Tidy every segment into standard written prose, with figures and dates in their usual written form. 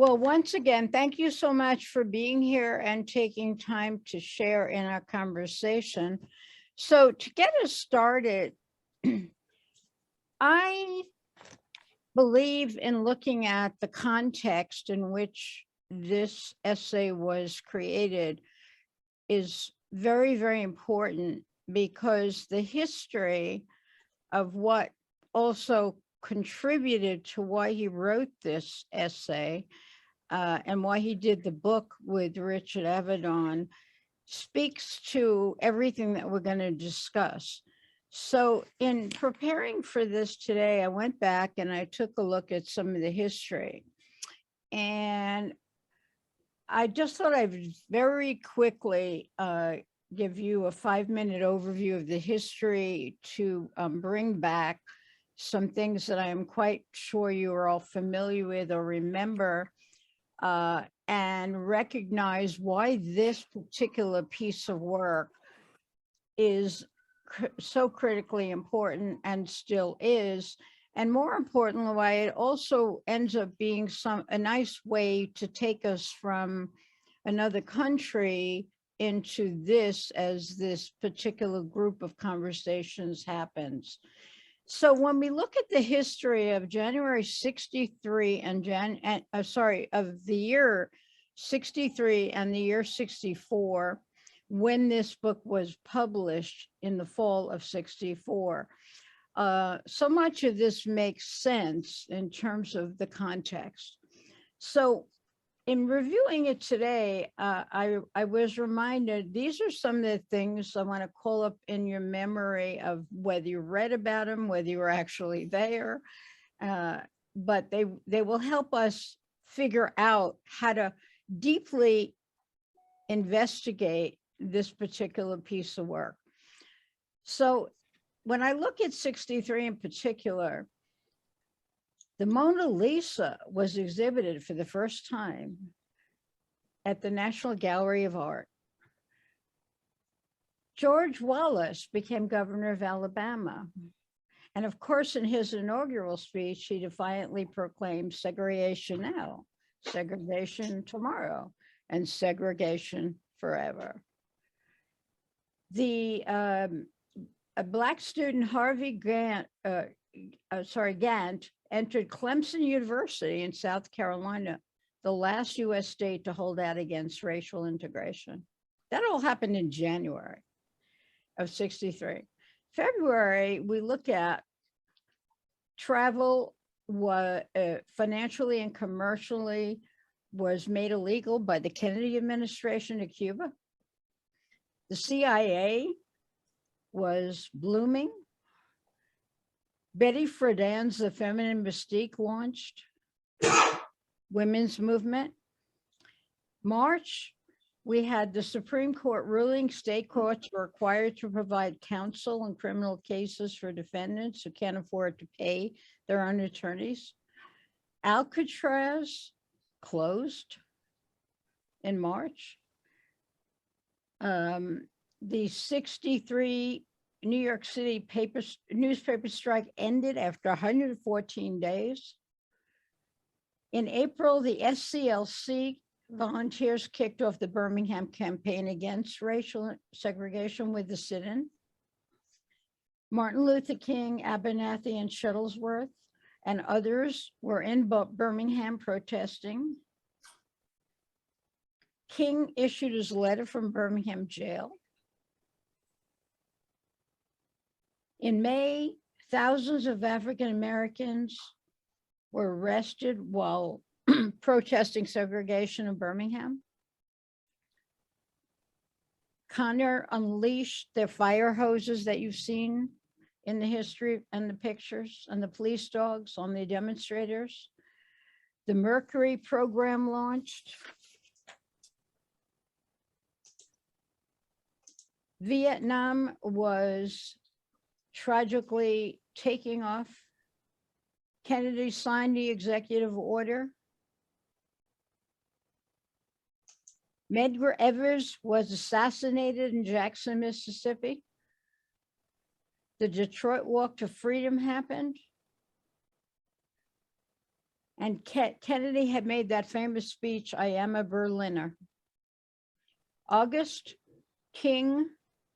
Well, once again, thank you so much for being here and taking time to share in our conversation. So to get us started, I believe in looking at the context in which this essay was created is very, very important, because the history of what also contributed to why he wrote this essay and why he did the book with Richard Avedon speaks to everything that we're going to discuss. So in preparing for this today, I went back and I took a look at some of the history. And I just thought I'd very quickly give you a 5-minute overview of the history to bring back some things that I am quite sure you are all familiar with or remember, and recognize why this particular piece of work is so critically important and still is, and more importantly, why it also ends up being a nice way to take us from another country into this as this particular group of conversations happens. So when we look at the history of January 63 of the year 63 and the year 64, when this book was published in the fall of 64, so much of this makes sense in terms of the context. So in reviewing it today, I was reminded, these are some of the things I want to call up in your memory of whether you read about them, whether you were actually there, but they will help us figure out how to deeply investigate this particular piece of work. So when I look at 63 in particular, the Mona Lisa was exhibited for the first time at the National Gallery of Art. George Wallace became governor of Alabama. And of course, in his inaugural speech, he defiantly proclaimed segregation now, segregation tomorrow, and segregation forever. The a Black student, Harvey Gant entered Clemson University in South Carolina, the last US state to hold out against racial integration. That all happened in January of 63. February, we look at travel was financially and commercially was made illegal by the Kennedy administration to Cuba. The CIA was blooming. Betty Friedan's The Feminine Mystique launched. Women's movement. March, we had the Supreme Court ruling state courts were required to provide counsel in criminal cases for defendants who can't afford to pay their own attorneys. Alcatraz closed in March. The 63 New York City newspaper strike ended after 114 days. In April, the SCLC volunteers kicked off the Birmingham campaign against racial segregation with the sit-in. Martin Luther King, Abernathy, and Shuttlesworth and others were in Birmingham protesting. King issued his letter from Birmingham jail. In May, thousands of African Americans were arrested while protesting segregation in Birmingham. Connor unleashed their fire hoses that you've seen in the history and the pictures, and the police dogs on the demonstrators. The Mercury program launched. Vietnam was tragically taking off. Kennedy signed the executive order. Medgar Evers was assassinated in Jackson, Mississippi. The Detroit Walk to Freedom happened. And Kennedy had made that famous speech, "I am a Berliner." August, King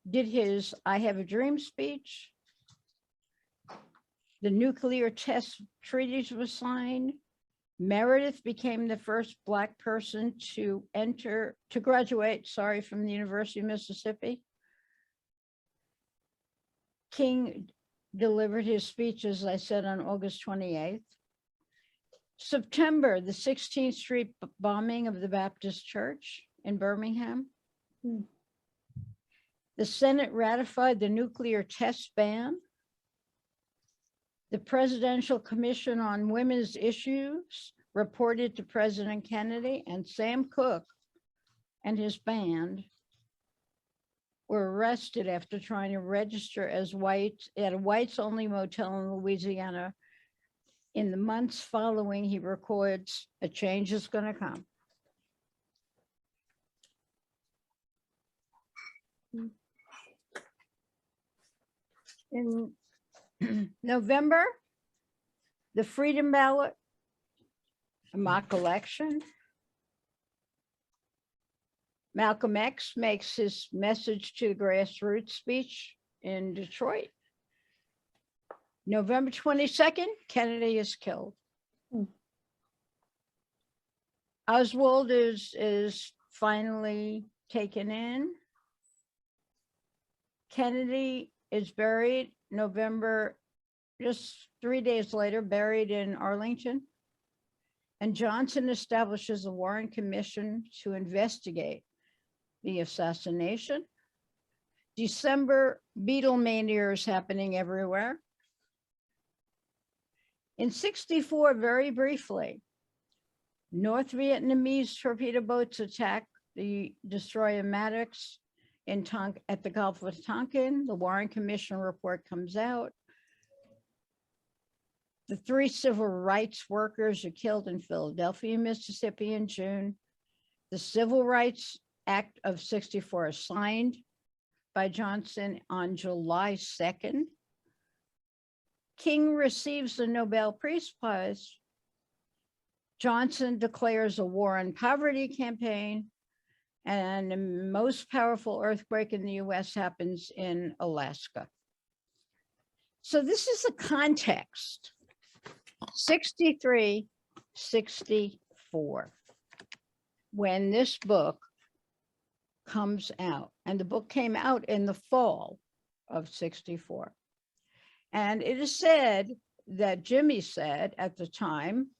did his "I Have a Dream" speech. The nuclear test treaties were signed. Meredith became the first Black person to graduate, from the University of Mississippi. King delivered his speech, as I said, on August 28th. September, the 16th Street bombing of the Baptist Church in Birmingham. The Senate ratified the nuclear test ban. The Presidential Commission on Women's Issues reported to President Kennedy, and Sam Cooke and his band were arrested after trying to register as whites at a whites-only motel in Louisiana. In the months following, he records, "A change is going to come." In November, the Freedom Ballot, a mock election. Malcolm X makes his message to the grassroots speech in Detroit. November 22nd, Kennedy is killed. Oswald is finally taken in. Kennedy is buried November, just 3 days later, buried in Arlington. And Johnson establishes a Warren Commission to investigate the assassination. December, Beatlemania is happening everywhere. In 64, very briefly, North Vietnamese torpedo boats attack the destroyer Maddox at the Gulf of Tonkin. The Warren Commission report comes out. The 3 civil rights workers are killed in Philadelphia, Mississippi in June. The Civil Rights Act of 64 is signed by Johnson on July 2nd. King receives the Nobel Peace Prize. Johnson declares a war on poverty campaign, and the most powerful earthquake in the US happens in Alaska. So this is the context. 63, 64, when this book comes out. And the book came out in the fall of 64. And it is said that Jimmy said at the time,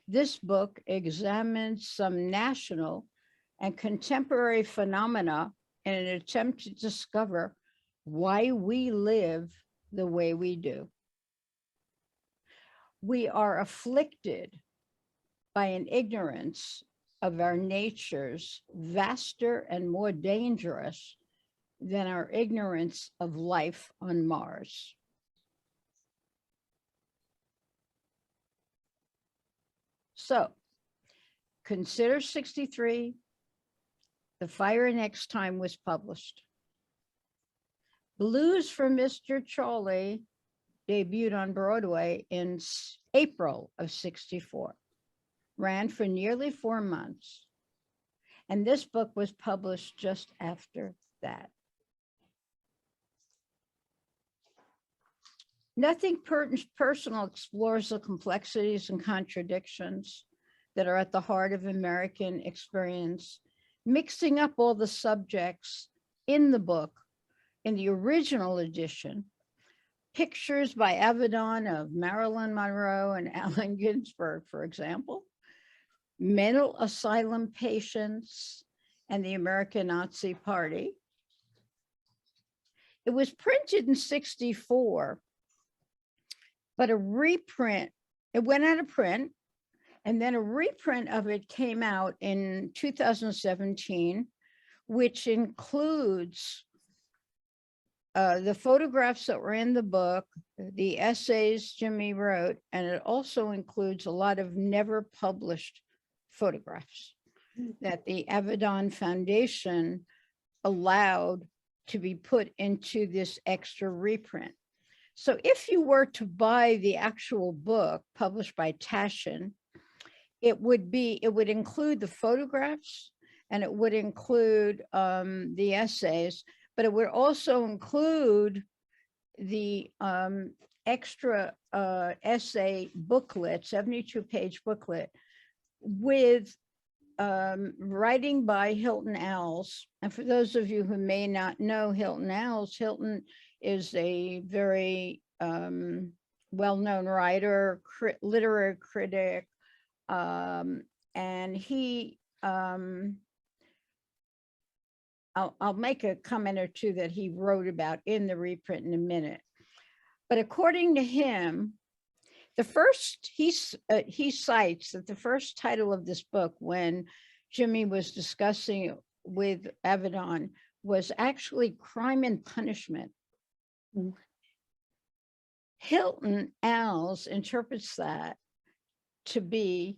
this book examines some national and contemporary phenomena in an attempt to discover why we live the way we do. We are afflicted by an ignorance of our natures vaster and more dangerous than our ignorance of life on Mars. So consider 63. The Fire Next Time was published. Blues for Mr. Charlie debuted on Broadway in April of 64, ran for nearly 4 months. And this book was published just after that. Nothing Personal explores the complexities and contradictions that are at the heart of American experience, mixing up all the subjects in the book. In the original edition, pictures by Avedon of Marilyn Monroe and Allen Ginsberg, for example, mental asylum patients, and the American Nazi Party. It was printed in 64, but a reprint, it went out of print, and then a reprint of it came out in 2017, which includes the photographs that were in the book, the essays Jimmy wrote, and it also includes a lot of never published photographs that the Avedon Foundation allowed to be put into this extra reprint. So if you were to buy the actual book published by Taschen, it would include the photographs, and it would include the essays, but it would also include the extra essay booklet, 72-page booklet, with writing by Hilton Als. And for those of you who may not know Hilton Als, Hilton is a very well-known writer, literary critic, and he, I'll make a comment or two that he wrote about in the reprint in a minute. But according to him, the first, he cites that the first title of this book, when Jimmy was discussing it with Avedon, was actually Crime and Punishment. Mm. Hilton Als interprets that to be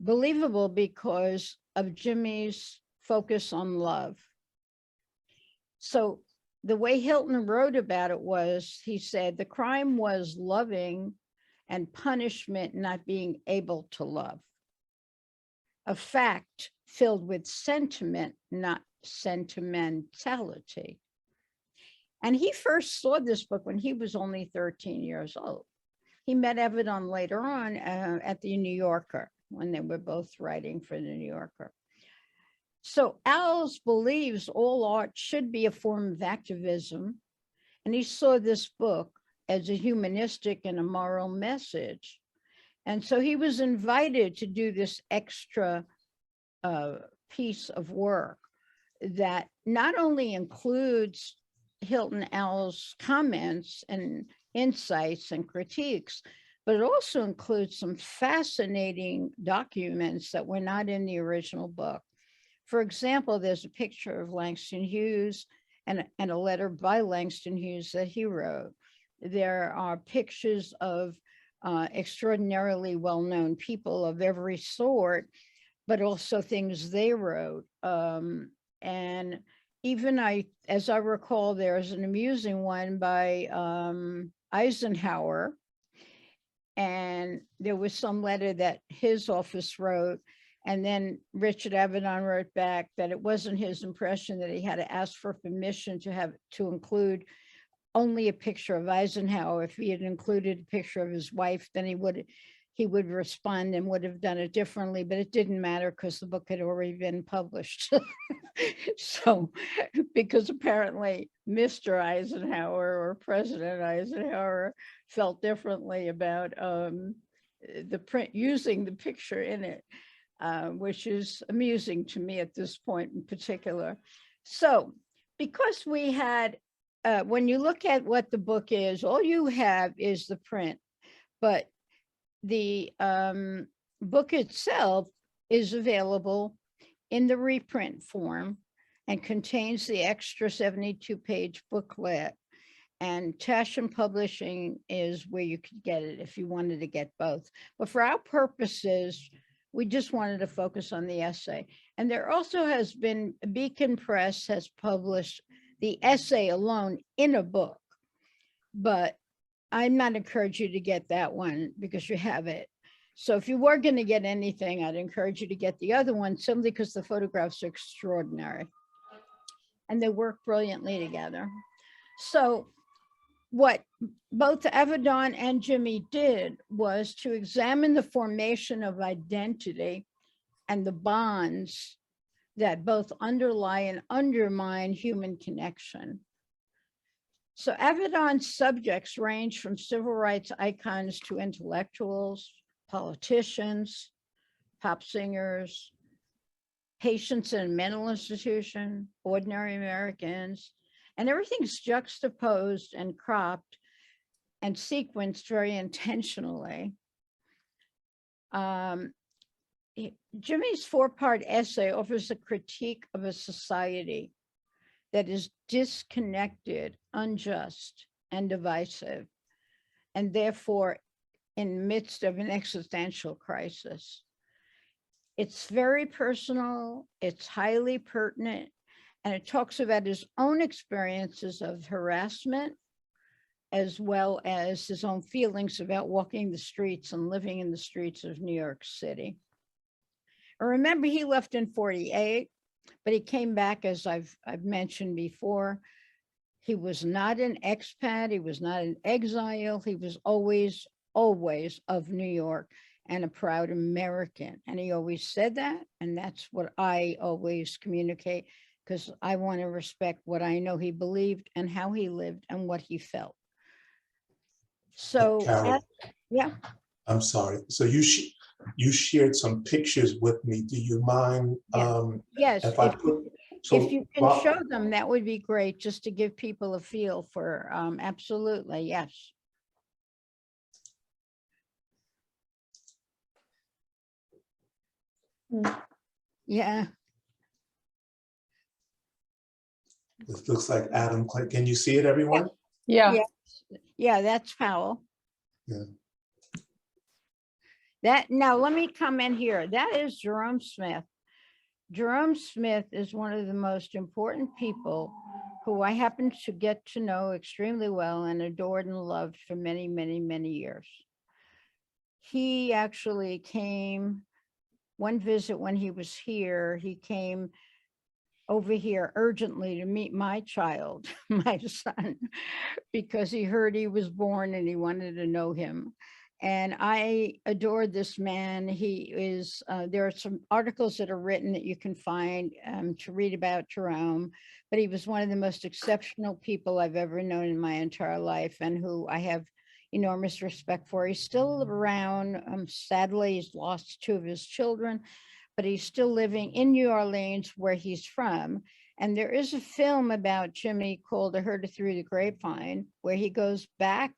believable because of Jimmy's focus on love. So the way Hilton wrote about it was, he said, the crime was loving and punishment not being able to love. A fact filled with sentiment, not sentimentality. And he first saw this book when he was only 13 years old. He met Avedon later on at the New Yorker, when they were both writing for the New Yorker. So Als believes all art should be a form of activism, and he saw this book as a humanistic and a moral message. And so he was invited to do this extra piece of work that not only includes Hilton Als' comments and insights and critiques, but it also includes some fascinating documents that were not in the original book. For example, there's a picture of Langston Hughes and a letter by Langston Hughes that he wrote. There are pictures of extraordinarily well-known people of every sort, but also things they wrote. And even as I recall, there's an amusing one by Eisenhower. And there was some letter that his office wrote, and then Richard Avedon wrote back that it wasn't his impression, that he had to ask for permission to include only a picture of Eisenhower. If he had included a picture of his wife, then he would respond and would have done it differently, but it didn't matter because the book had already been published. So, because apparently Mr. Eisenhower or President Eisenhower felt differently about the print, using the picture in it, which is amusing to me at this point in particular. So, because we had, when you look at what the book is, all you have is the print, but the book itself is available in the reprint form and contains the extra 72-page booklet. And Taschen Publishing is where you could get it if you wanted to get both. But for our purposes, we just wanted to focus on the essay. And there also has been, Beacon Press has published the essay alone in a book, but I'm not encourage you to get that one because you have it. So if you were going to get anything, I'd encourage you to get the other one, simply because the photographs are extraordinary and they work brilliantly together. So what both Avedon and Jimmy did was to examine the formation of identity and the bonds that both underlie and undermine human connection. So Avedon's subjects range from civil rights icons to intellectuals, politicians, pop singers, patients in a mental institution, ordinary Americans, and everything's juxtaposed and cropped and sequenced very intentionally. Jimmy's 4-part essay offers a critique of a society that is disconnected, unjust, and divisive, and therefore in the midst of an existential crisis. It's very personal, it's highly pertinent, and it talks about his own experiences of harassment, as well as his own feelings about walking the streets and living in the streets of New York City. I remember he left in 48, but he came back, as I've mentioned before. He was not an expat. He was not an exile. He was always of New York and a proud American. And he always said that. And that's what I always communicate, because I want to respect what I know he believed and how he lived and what he felt. So, Carole, yeah. I'm sorry. So you shared some pictures with me. Do you mind? Yes, if I put, so if you can show them, that would be great, just to give people a feel for, absolutely, yes. Yeah, it looks like Adam. Can you see it, everyone? Yeah. yeah, that's Powell. Yeah. Now let me come in here. That is Jerome Smith. Jerome Smith is one of the most important people who I happen to get to know extremely well and adored and loved for many, many, many years. He actually came one visit when he was here. He came over here urgently to meet my child, my son, because he heard he was born and he wanted to know him. And I adored this man. He is, there are some articles that are written that you can find to read about Jerome, but he was one of the most exceptional people I've ever known in my entire life, and who I have enormous respect for. He's still around. Sadly, he's lost 2 of his children, but he's still living in New Orleans, where he's from. And there is a film about Jimmy called I Heard It Through the Grapevine, where he goes back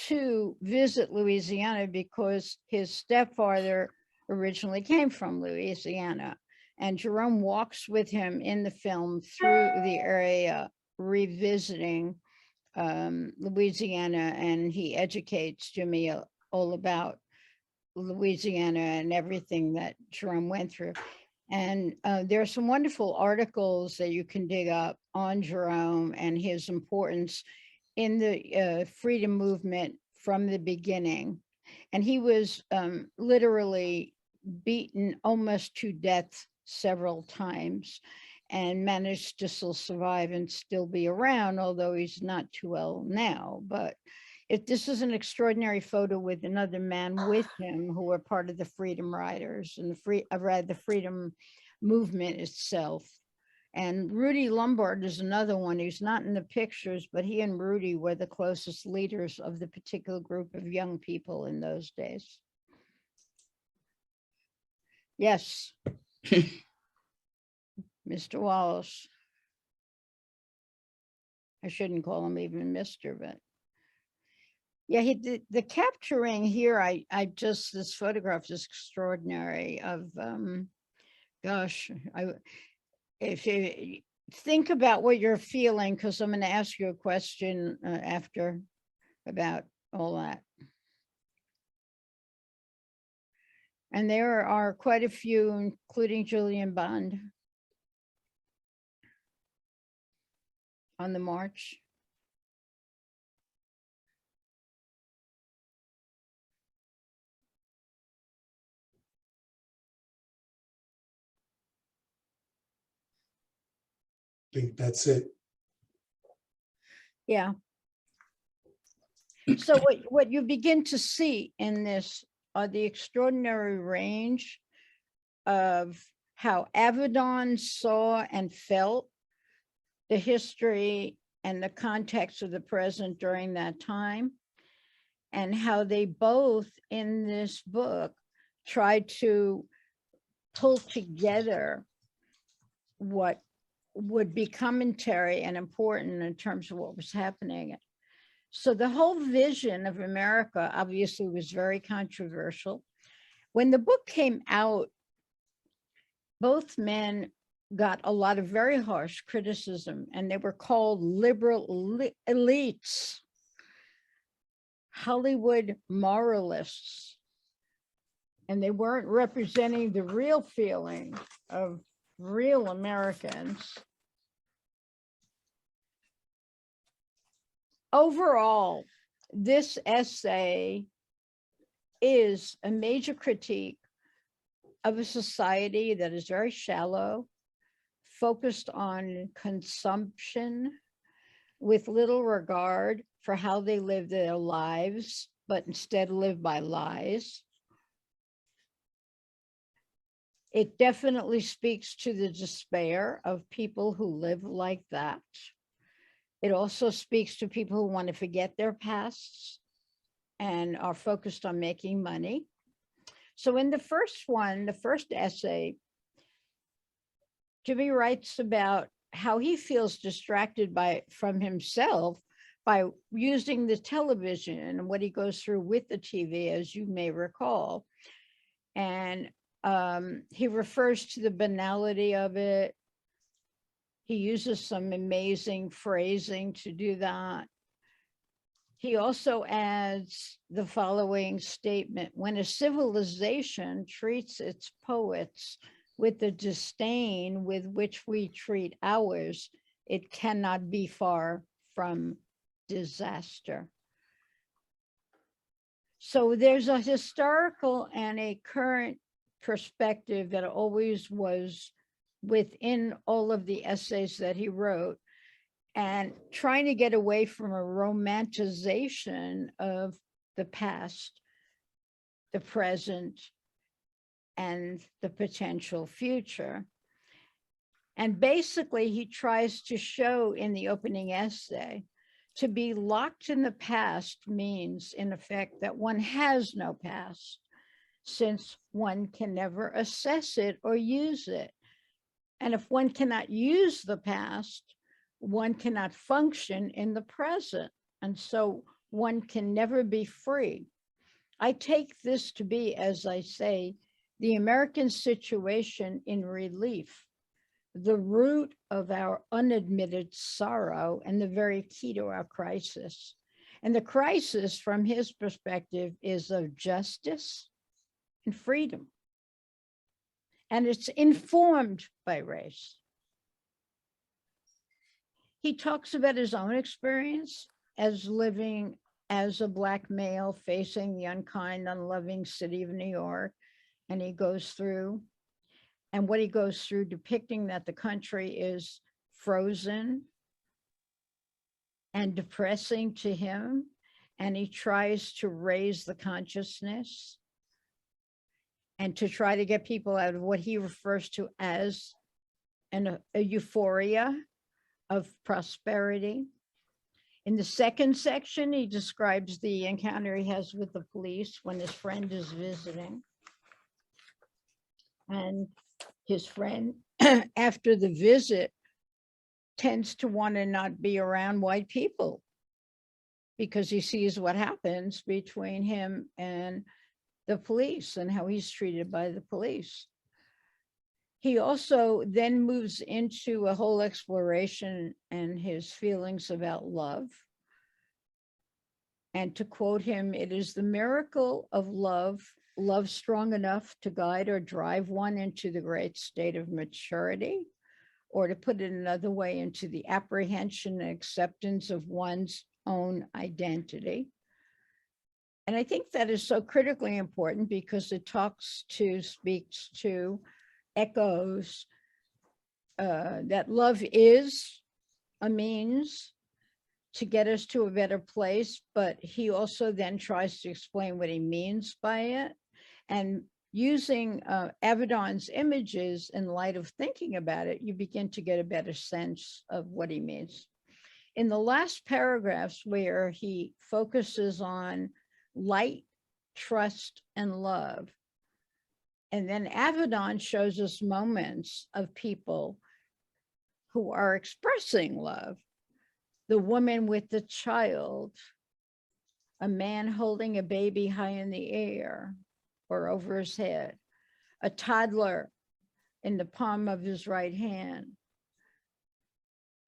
to visit Louisiana because his stepfather originally came from Louisiana. And Jerome walks with him in the film through the area, revisiting Louisiana, and he educates Jimmy all about Louisiana and everything that Jerome went through. And there are some wonderful articles that you can dig up on Jerome and his importance in the freedom movement from the beginning. And he was literally beaten almost to death several times and managed to still survive and still be around, although he's not too well now. But this is an extraordinary photo with another man with him who are part of the Freedom Riders and the freedom movement itself. And Rudy Lombard is another one who's not in the pictures, but he and Rudy were the closest leaders of the particular group of young people in those days. Yes. Mr. Wallace. I shouldn't call him even Mr., but yeah, the capturing here, I just, this photograph is extraordinary of, gosh, if you think about what you're feeling, because I'm going to ask you a question after about all that. And there are quite a few, including Julian Bond, on the march. I think that's it. Yeah. So what you begin to see in this are the extraordinary range of how Avedon saw and felt the history and the context of the present during that time, and how they both in this book tried to pull together what would be commentary and important in terms of what was happening. So the whole vision of America obviously was very controversial. When the book came out, both men got a lot of very harsh criticism, and they were called liberal elites, Hollywood moralists, and they weren't representing the real feeling of real Americans. overall, this essay is a major critique of a society that is very shallow, focused on consumption, with little regard for how they live their lives, but instead live by lies. It definitely speaks to the despair of people who live like that. It also speaks to people who want to forget their pasts and are focused on making money. So in the first one, the first essay, Jimmy writes about how he feels distracted from himself by using the television and what he goes through with the TV, as you may recall. And he refers to the banality of it. He uses some amazing phrasing to do that. He also adds the following statement: when a civilization treats its poets with the disdain with which we treat ours, it cannot be far from disaster. So there's a historical and a current perspective that always was within all of the essays that he wrote, and trying to get away from a romanticization of the past, the present, and the potential future. And basically, he tries to show in the opening essay, to be locked in the past means, in effect, that one has no past, since one can never assess it or use it. And if one cannot use the past, one cannot function in the present. And so one can never be free. I take this to be, as I say, the American situation in relief, the root of our unadmitted sorrow and the very key to our crisis. And the crisis, from his perspective, is of justice and freedom. And it's informed by race. He talks about his own experience as living as a Black male facing the unkind, unloving city of New York. And he goes through, and what he goes through, depicting that the country is frozen and depressing to him. And he tries to raise the consciousness and to try to get people out of what he refers to as a euphoria of prosperity. In the second section, he describes the encounter he has with the police when his friend is visiting. And his friend, after the visit, tends to want to not be around white people because he sees what happens between him and the police and how he's treated by the police. He also then moves into a whole exploration and his feelings about love. And to quote him, it is the miracle of love, love strong enough to guide or drive one into the great state of maturity, or to put it another way, into the apprehension and acceptance of one's own identity. And I think that is so critically important because it speaks to, echoes that love is a means to get us to a better place, but he also then tries to explain what he means by it. And using Avedon's images in light of thinking about it, you begin to get a better sense of what he means. In the last paragraphs, where he focuses on light, trust, and love, and then Avedon shows us moments of people who are expressing love. The woman with the child, a man holding a baby high in the air or over his head, a toddler in the palm of his right hand.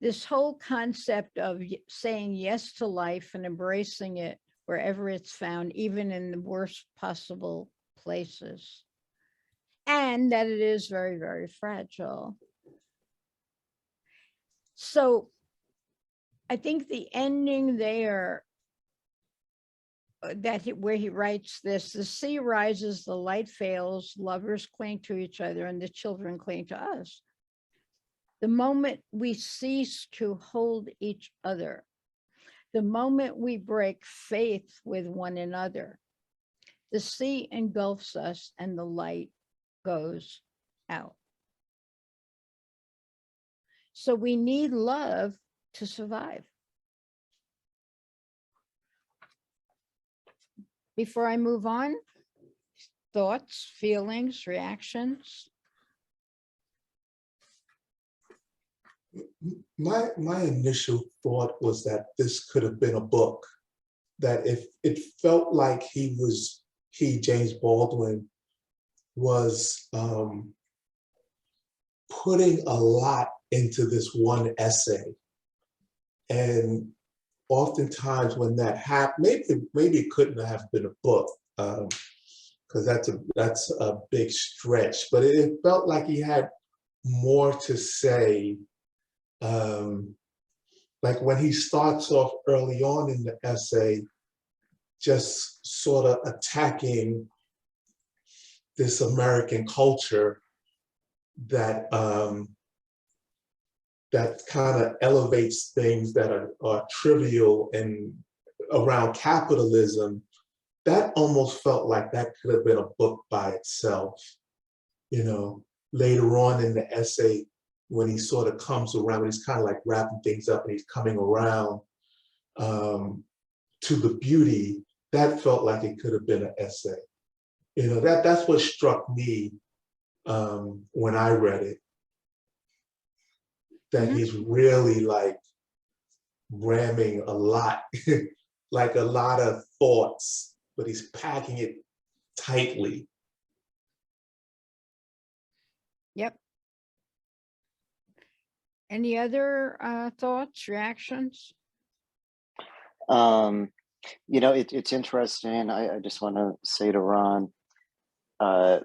This whole concept of saying yes to life and embracing it wherever it's found, even in the worst possible places. And that it is very, very fragile. So I think the ending there, where he writes this: the sea rises, the light fails, lovers cling to each other, and the children cling to us. The moment we cease to hold each other, the moment we break faith with one another, the sea engulfs us and the light goes out. So we need love to survive. Before I move on, thoughts, feelings, reactions? My initial thought was that this could have been a book, that if it felt like James Baldwin, was putting a lot into this one essay. And oftentimes when that happened, maybe it couldn't have been a book, because that's a big stretch, but it felt like he had more to say. Like when he starts off early on in the essay, just sort of attacking this American culture that that kind of elevates things that are trivial and around capitalism. That almost felt like that could have been a book by itself. You know, later on in the essay, when he sort of comes around, when he's kind of like wrapping things up and he's coming around to the beauty, that felt like it could have been an essay. You know, that's what struck me when I read it, that he's really like ramming a lot, like a lot of thoughts, but he's packing it tightly. Yep. Any other thoughts, reactions? You know, it's interesting. I just want to say to Ron,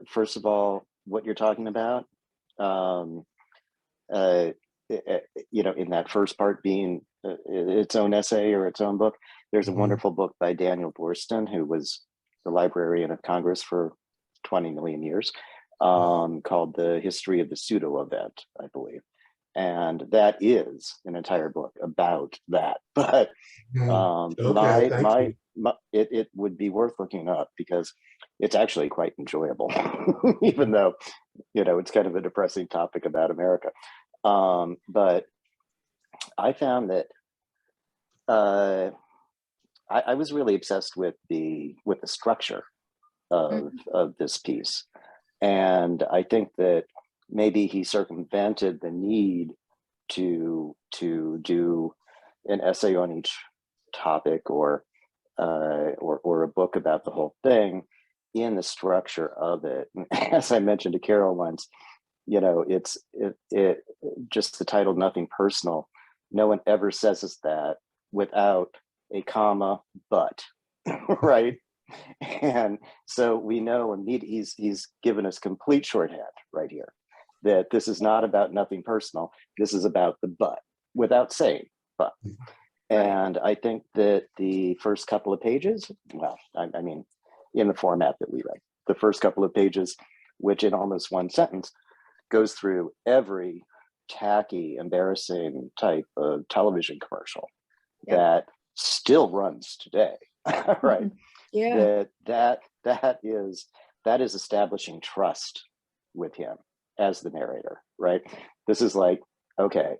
first of all, what you're talking about, you know, in that first part being its own essay or its own book, there's a wonderful book by Daniel Boorstin, who was the Librarian of Congress for 20 million years, called The History of the Pseudo Event, I believe. And that is an entire book about that. But it would be worth looking up because it's actually quite enjoyable, even though, you know, it's kind of a depressing topic about America. But I found that I was really obsessed with the structure of this piece. And I think that maybe he circumvented the need to do an essay on each topic or a book about the whole thing in the structure of it. And as I mentioned to Carole once, you know, it just the title "Nothing Personal." No one ever says that without a comma, but, right? And so we know immediately he's given us complete shorthand right here, that this is not about nothing personal. This is about the but, without saying but. And I think that the first couple of pages, well, I mean, in the format that we write, the first couple of pages, which in almost one sentence goes through every tacky, embarrassing type of television commercial that still runs today, right? Yeah. That is establishing trust with him as the narrator, right? This is like, okay,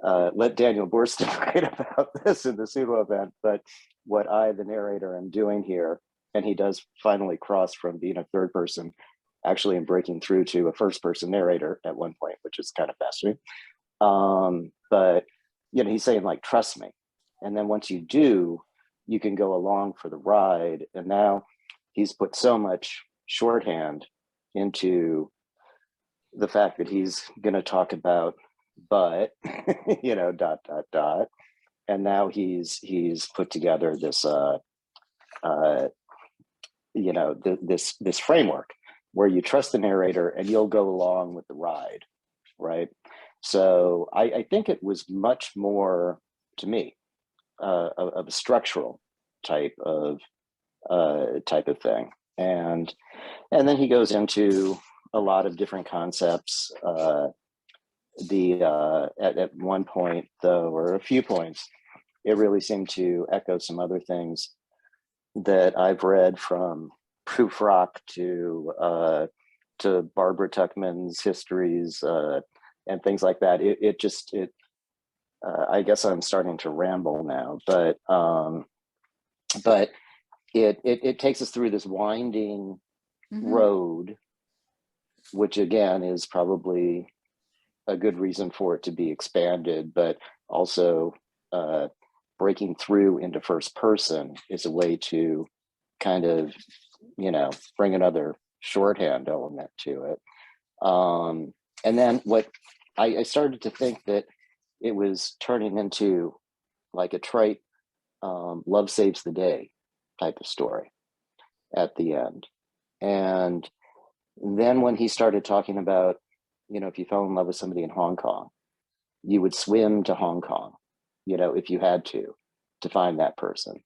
let Daniel Boorstin write about this in the pseudo event, but what I, the narrator, am doing here, and he does finally cross from being a third person, actually, and breaking through to a first person narrator at one point, which is kind of fascinating. But you know, he's saying like, trust me. And then once you do, you can go along for the ride. And now he's put so much shorthand into the fact that he's going to talk about, but, you know, ... And now he's put together this, you know, this framework where you trust the narrator and you'll go along with the ride, right? So I think it was much more to me, of a structural type of thing. And then he goes into a lot of different concepts. At one point, though, or a few points, it really seemed to echo some other things that I've read, from Prufrock to Barbara Tuchman's histories and things like that. I guess I'm starting to ramble now, but it takes us through this winding road, which again is probably a good reason for it to be expanded, but also breaking through into first person is a way to kind of, bring another shorthand element to it. And then what I started to think that it was turning into like a trite love saves the day type of story at the end. And then when he started talking about, if you fell in love with somebody in Hong Kong, you would swim to Hong Kong, if you had to find that person.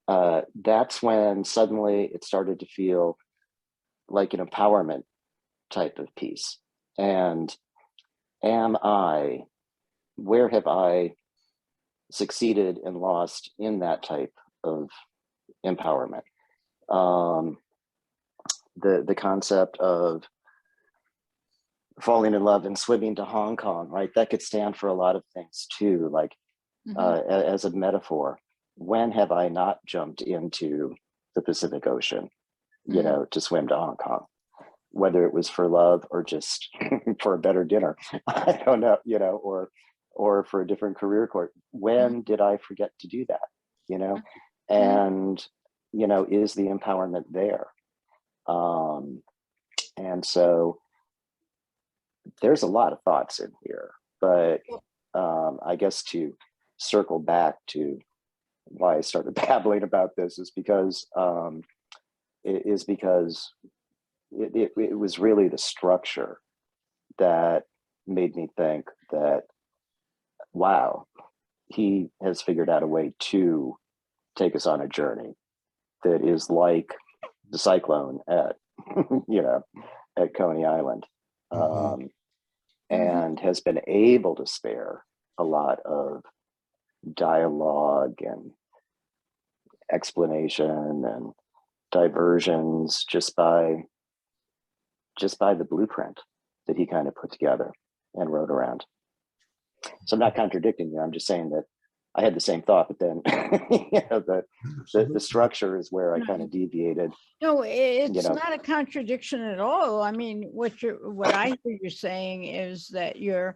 That's when suddenly it started to feel like an empowerment type of piece. And where have I succeeded and lost in that type of empowerment? The concept of falling in love and swimming to Hong Kong, right? That could stand for a lot of things too, like as a metaphor. When have I not jumped into the Pacific Ocean, to swim to Hong Kong? Whether it was for love or just for a better dinner, I don't know, or for a different career course. When did I forget to do that, And, is the empowerment there? And so there's a lot of thoughts in here, but I guess to circle back to why I started babbling about this is because it was really the structure that made me think that, wow, he has figured out a way to take us on a journey that is like the cyclone at, at Coney Island, and has been able to spare a lot of dialogue and explanation and diversions just by the blueprint that he kind of put together and wrote around. So I'm not contradicting you. I'm just saying that I had the same thought, but then the structure is where I kind of deviated. No, it's not a contradiction at all. I mean, what I hear you saying is that you're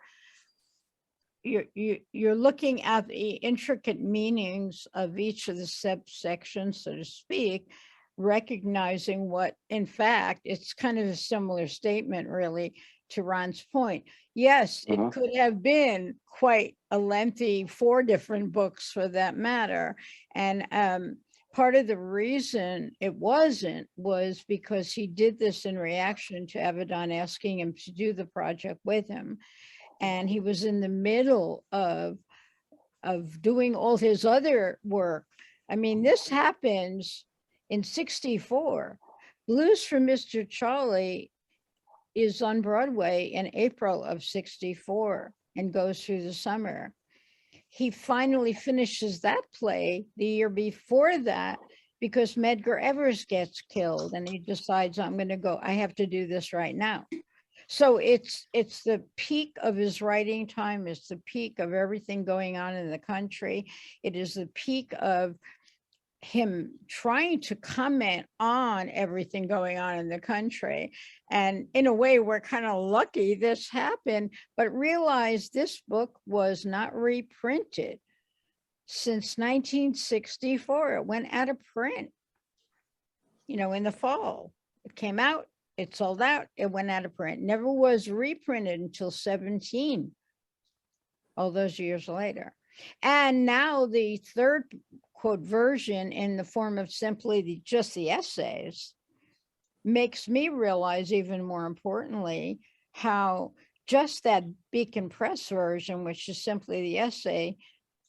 looking at the intricate meanings of each of the subsections, so to speak, recognizing what, in fact, it's kind of a similar statement, really, to Ron's point. Yes, it could have been quite a lengthy 4 different books for that matter. And part of the reason it wasn't was because he did this in reaction to Avedon asking him to do the project with him. And he was in the middle of doing all his other work. I mean, this happens in '64. Blues for Mr. Charlie is on Broadway in April of '64 and goes through the summer. He finally finishes that play the year before that because Medgar Evers gets killed, and he decides, I have to do this right now. So it's the peak of his writing time. It's the peak of everything going on in the country. It is the peak of him trying to comment on everything going on in the country. And in a way, we're kind of lucky this happened, but realize this book was not reprinted since 1964. It went out of print, in the fall. It came out, it sold out, it went out of print. Never was reprinted until 17, all those years later. And now the third quote version, in the form of simply just the essays, makes me realize, even more importantly, how just that Beacon Press version, which is simply the essay,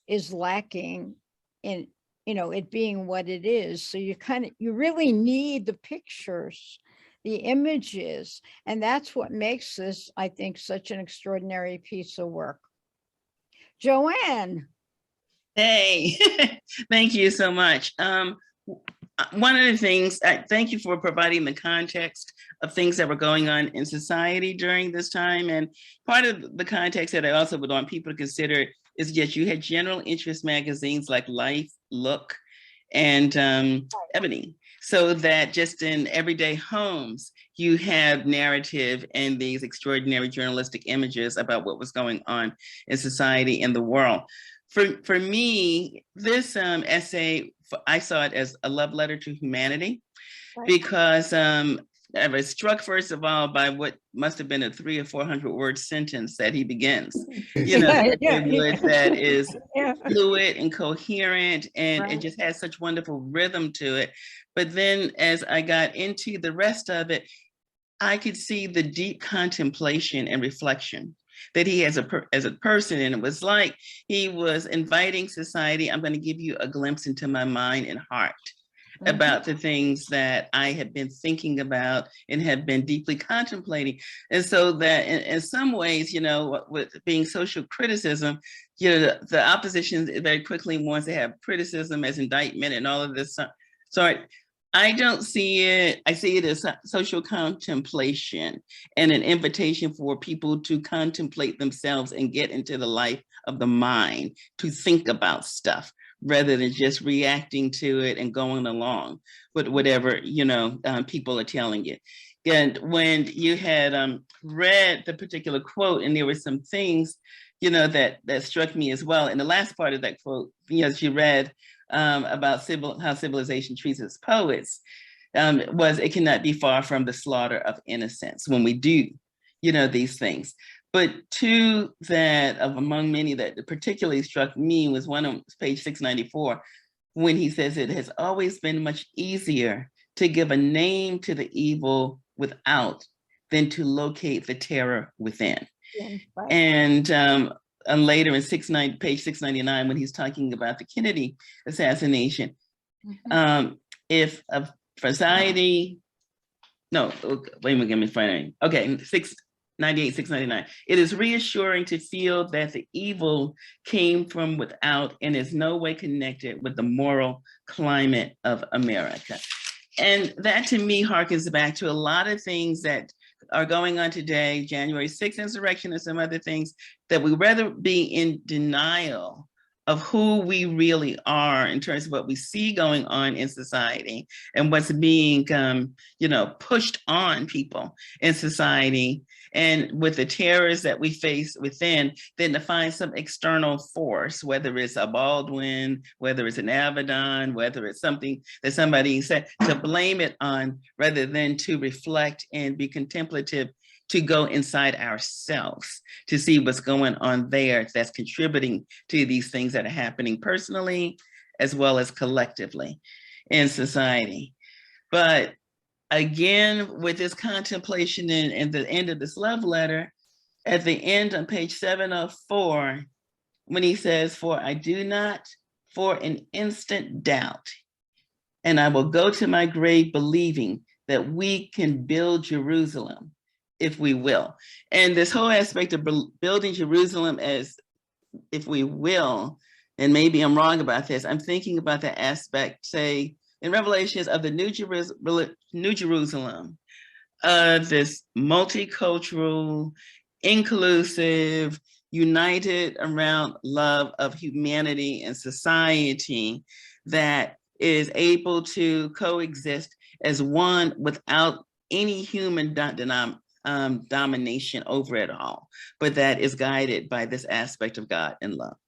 is lacking in, it being what it is. So you really need the pictures, the images, and that's what makes this, I think, such an extraordinary piece of work. Joanne. Hey, thank you so much. One of the things, thank you for providing the context of things that were going on in society during this time. And part of the context that I also would want people to consider is that you had general interest magazines like Life, Look, and Ebony. So that just in everyday homes, you have narrative and these extraordinary journalistic images about what was going on in society and the world. For me, this essay, I saw it as a love letter to humanity, because I was struck, first of all, by what must have been a 300 or 400 word sentence that he begins, that is fluid and coherent, and it just has such wonderful rhythm to it. But then as I got into the rest of it, I could see the deep contemplation and reflection that he has as a person. And it was like he was inviting society, I'm going to give you a glimpse into my mind and heart about the things that I had been thinking about and have been deeply contemplating. And so that in some ways, with being social criticism, the opposition very quickly wants to have criticism as indictment and all of this. So I don't see it. I see it as social contemplation and an invitation for people to contemplate themselves and get into the life of the mind, to think about stuff rather than just reacting to it and going along with whatever, people are telling you. And when you had read the particular quote, and there were some things, that struck me as well. In the last part of that quote, she read about how civilization treats its poets, was it cannot be far from the slaughter of innocence when we do, these things. But two that among many that particularly struck me was one on page 694, when he says it has always been much easier to give a name to the evil without than to locate the terror within. Yeah, right. And later in page 699, when he's talking about the Kennedy assassination, if a society, no, wait a minute, give me finding. Okay, 698, 699. It is reassuring to feel that the evil came from without and is no way connected with the moral climate of America. And that to me harkens back to a lot of things that are going on today, January 6th insurrection and some other things, that we rather be in denial of who we really are in terms of what we see going on in society and what's being, pushed on people in society, and with the terrors that we face within, then to find some external force, whether it's a Baldwin, whether it's an Avedon, whether it's something that somebody said, to blame it on rather than to reflect and be contemplative, to go inside ourselves, to see what's going on there that's contributing to these things that are happening personally, as well as collectively in society. But again, with this contemplation and the end of this love letter, at the end on page 704, when he says, "For I do not for an instant doubt, and I will go to my grave believing that we can build Jerusalem if we will." And this whole aspect of building Jerusalem as if we will, and maybe I'm wrong about this, I'm thinking about the aspect, say, in Revelations of the New Jerusalem, this multicultural, inclusive, united around love of humanity and society that is able to coexist as one without any human domination over it all, but that is guided by this aspect of God and love.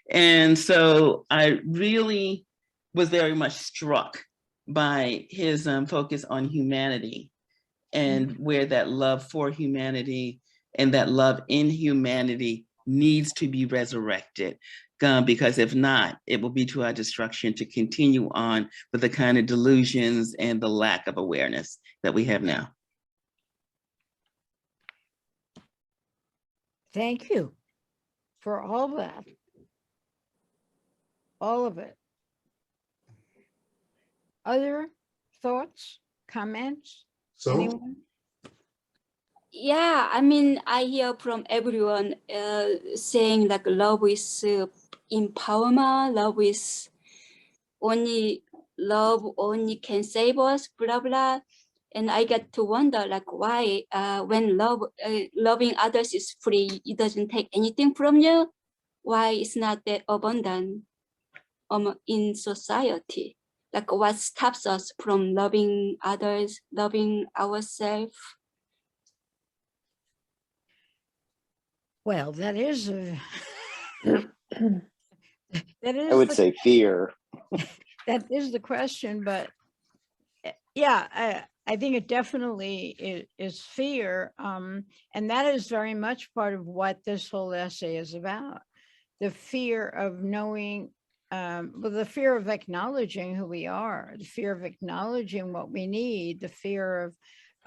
And so I really was very much struck by his focus on humanity and where that love for humanity and that love in humanity needs to be resurrected, because if not, it will be to our destruction to continue on with the kind of delusions and the lack of awareness that we have now. Thank you for all that. all of it. Other thoughts, comments? So Anyone? Yeah, I mean, I hear from everyone saying like love is empowerment, love only can save us, blah blah. And I get to wonder like why when loving others is free, it doesn't take anything from you. Why it's not that abundant in society? Like what stops us from loving others, loving ourselves? Well, that is a that is I would the, say fear. that is the question, but yeah, I think it definitely is fear, and that is very much part of what this whole essay is about. The fear of knowing, well, the fear of acknowledging who we are, the fear of acknowledging what we need, the fear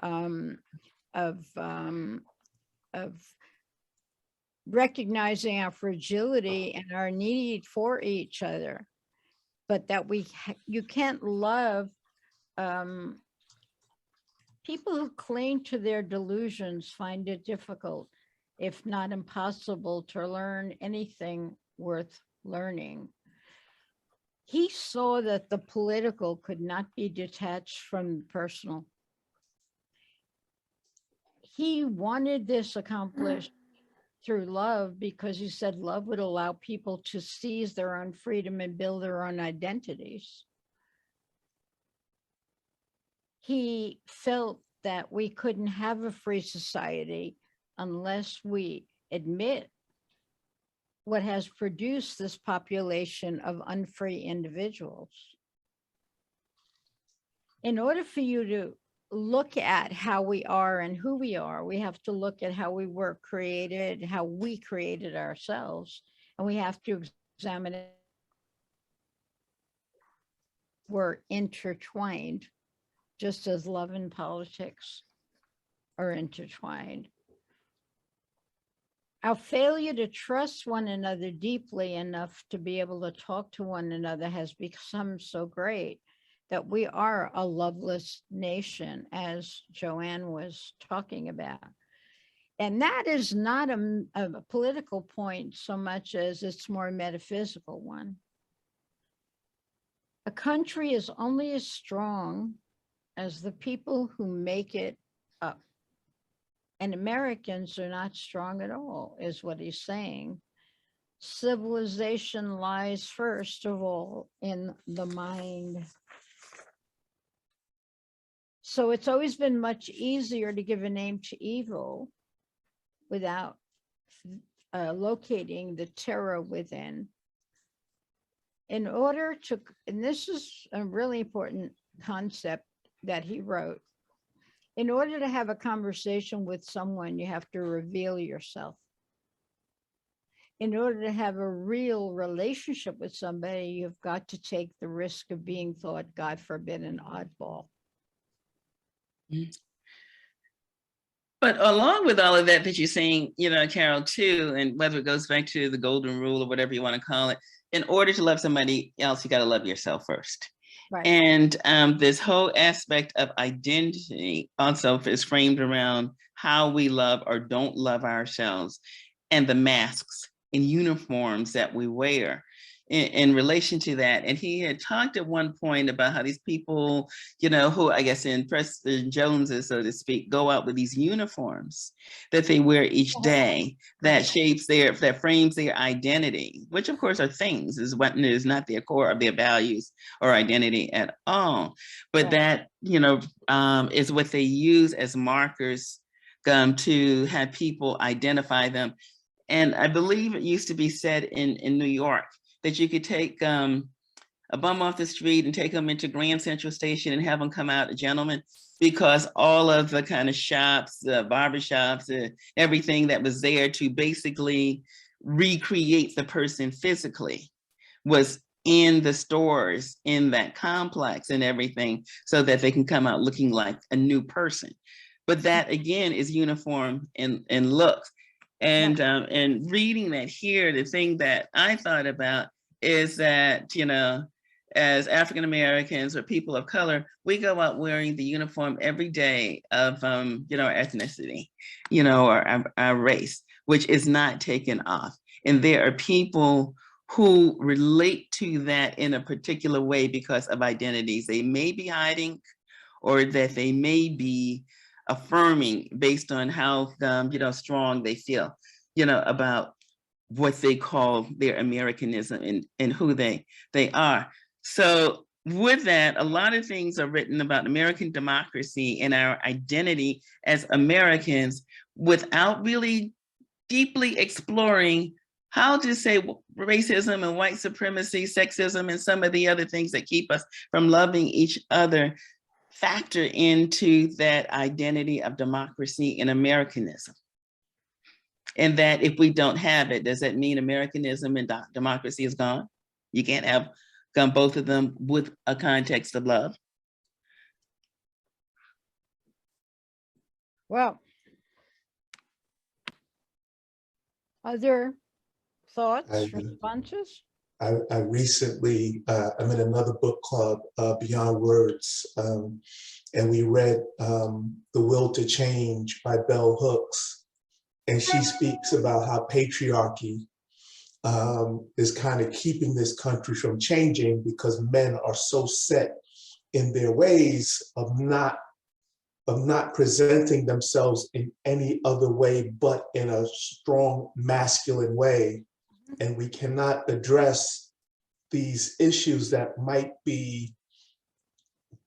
of recognizing our fragility and our need for each other, but that you can't love people who cling to their delusions find it difficult, if not impossible, to learn anything worth learning. He saw that the political could not be detached from the personal. He wanted this accomplished through love because he said love would allow people to seize their own freedom and build their own identities. He felt that we couldn't have a free society unless we admit what has produced this population of unfree individuals. In order for you to look at how we are and who we are, we have to look at how we were created, how we created ourselves, and we have to examine it. We're intertwined, just as love and politics are intertwined. Our failure to trust one another deeply enough to be able to talk to one another has become so great that we are a loveless nation, as Joanne was talking about. And that is not a political point so much as it's more a metaphysical one. A country is only as strong as the people who make it up. And Americans are not strong at all, is what he's saying. Civilization lies first of all in the mind. So it's always been much easier to give a name to evil without locating the terror within. In order to, and this is a really important concept that he wrote, in order to have a conversation with someone, you have to reveal yourself. In order to have a real relationship with somebody, you've got to take the risk of being thought, God forbid, an oddball. But along with all of that you're saying, Carole, too, and whether it goes back to the golden rule or whatever you want to call it, in order to love somebody else, you got to love yourself first. Right. And this whole aspect of identity also is framed around how we love or don't love ourselves, and the masks and uniforms that we wear in relation to that. And he had talked at one point about how these people, who I guess in Preston Joneses, so to speak, go out with these uniforms that they wear each day that frames their identity, which of course are things, is not their core of their values or identity at all. But that, is what they use as markers to have people identify them. And I believe it used to be said in New York that you could take a bum off the street and take them into Grand Central Station and have them come out a gentleman, because all of the kind of shops, barbershops, everything that was there to basically recreate the person physically was in the stores, in that complex and everything, so that they can come out looking like a new person. But that again is uniform in look. And reading that here, the thing that I thought about is that, you know, as African Americans or people of color, we go out wearing the uniform every day of, you know, our ethnicity, you know, or our race, which is not taken off. And there are people who relate to that in a particular way because of identities they may be hiding or that they may be affirming based on how, you know, strong they feel, you know, about what they call their Americanism and who they are. So with that, a lot of things are written about American democracy and our identity as Americans without really deeply exploring how to say racism and white supremacy, sexism, and some of the other things that keep us from loving each other factor into that identity of democracy and Americanism. And that if we don't have it, does that mean Americanism and democracy is gone? You can't have both of them with a context of love. Well, other thoughts, responses? I recently, I'm in another book club, Beyond Words, and we read The Will to Change by Bell Hooks. And she speaks about how patriarchy is kind of keeping this country from changing because men are so set in their ways of not presenting themselves in any other way but in a strong masculine way. And we cannot address these issues that might be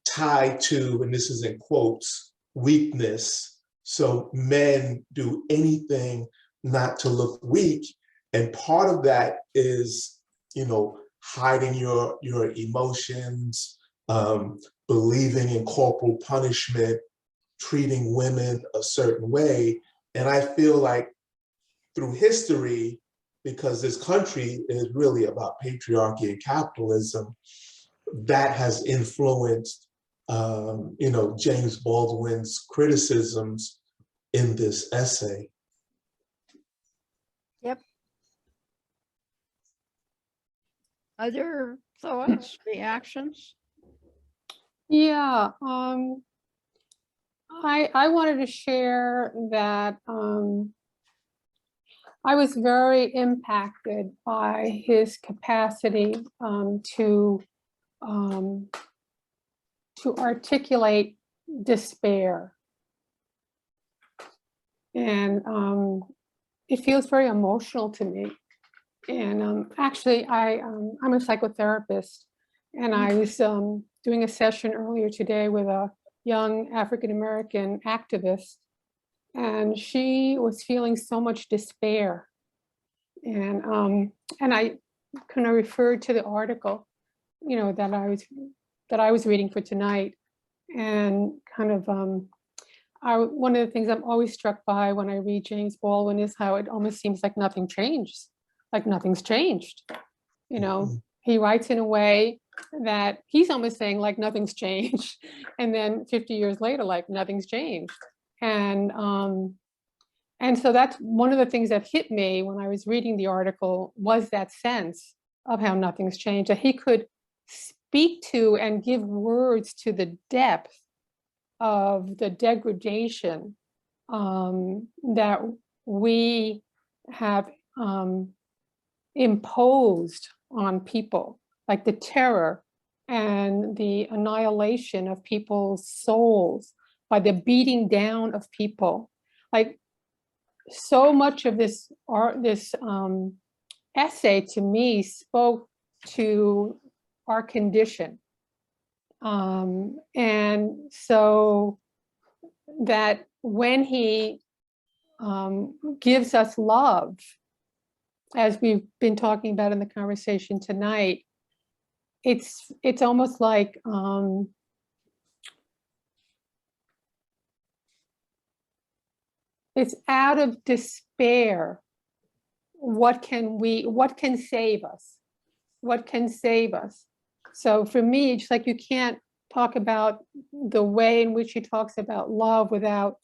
tied to, and this is in quotes, weakness. So men do anything not to look weak. And part of that is, you know, hiding your emotions, believing in corporal punishment, treating women a certain way. And I feel like through history, because this country is really about patriarchy and capitalism, that has influenced, you know, James Baldwin's criticisms in this essay. Yep. Other thoughts, reactions? Yeah, I wanted to share that I was very impacted by his capacity to articulate despair. And it feels very emotional to me. And actually, I'm a psychotherapist, and I was doing a session earlier today with a young African-American activist, and she was feeling so much despair. And I kind of referred to the article, you know, that I was reading for tonight, and kind of one of the things I'm always struck by when I read James Baldwin is how it almost seems like nothing changed, like nothing's changed. You know, he writes in a way that he's almost saying like nothing's changed, and then 50 years later, like nothing's changed. And so that's one of the things that hit me when I was reading the article, was that sense of how nothing's changed, that he could speak to and give words to the depth of the degradation that we have imposed on people, like the terror and the annihilation of people's souls by the beating down of people. Like, so much of this essay to me spoke to our condition. And so that when he gives us love, as we've been talking about in the conversation tonight, it's almost like it's out of despair. What can save us? What can save us? So for me, it's like you can't talk about the way in which he talks about love without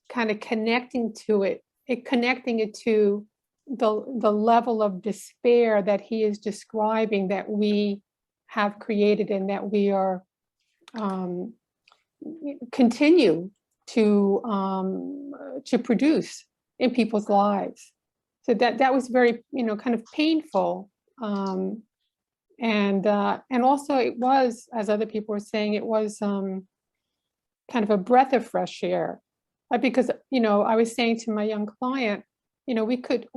kind of connecting it to the level of despair that he is describing that we have created and that we are continue to produce in people's lives. So that was very, kind of painful. And also it was, as other people were saying, it was kind of a breath of fresh air. Because, I was saying to my young client, we can,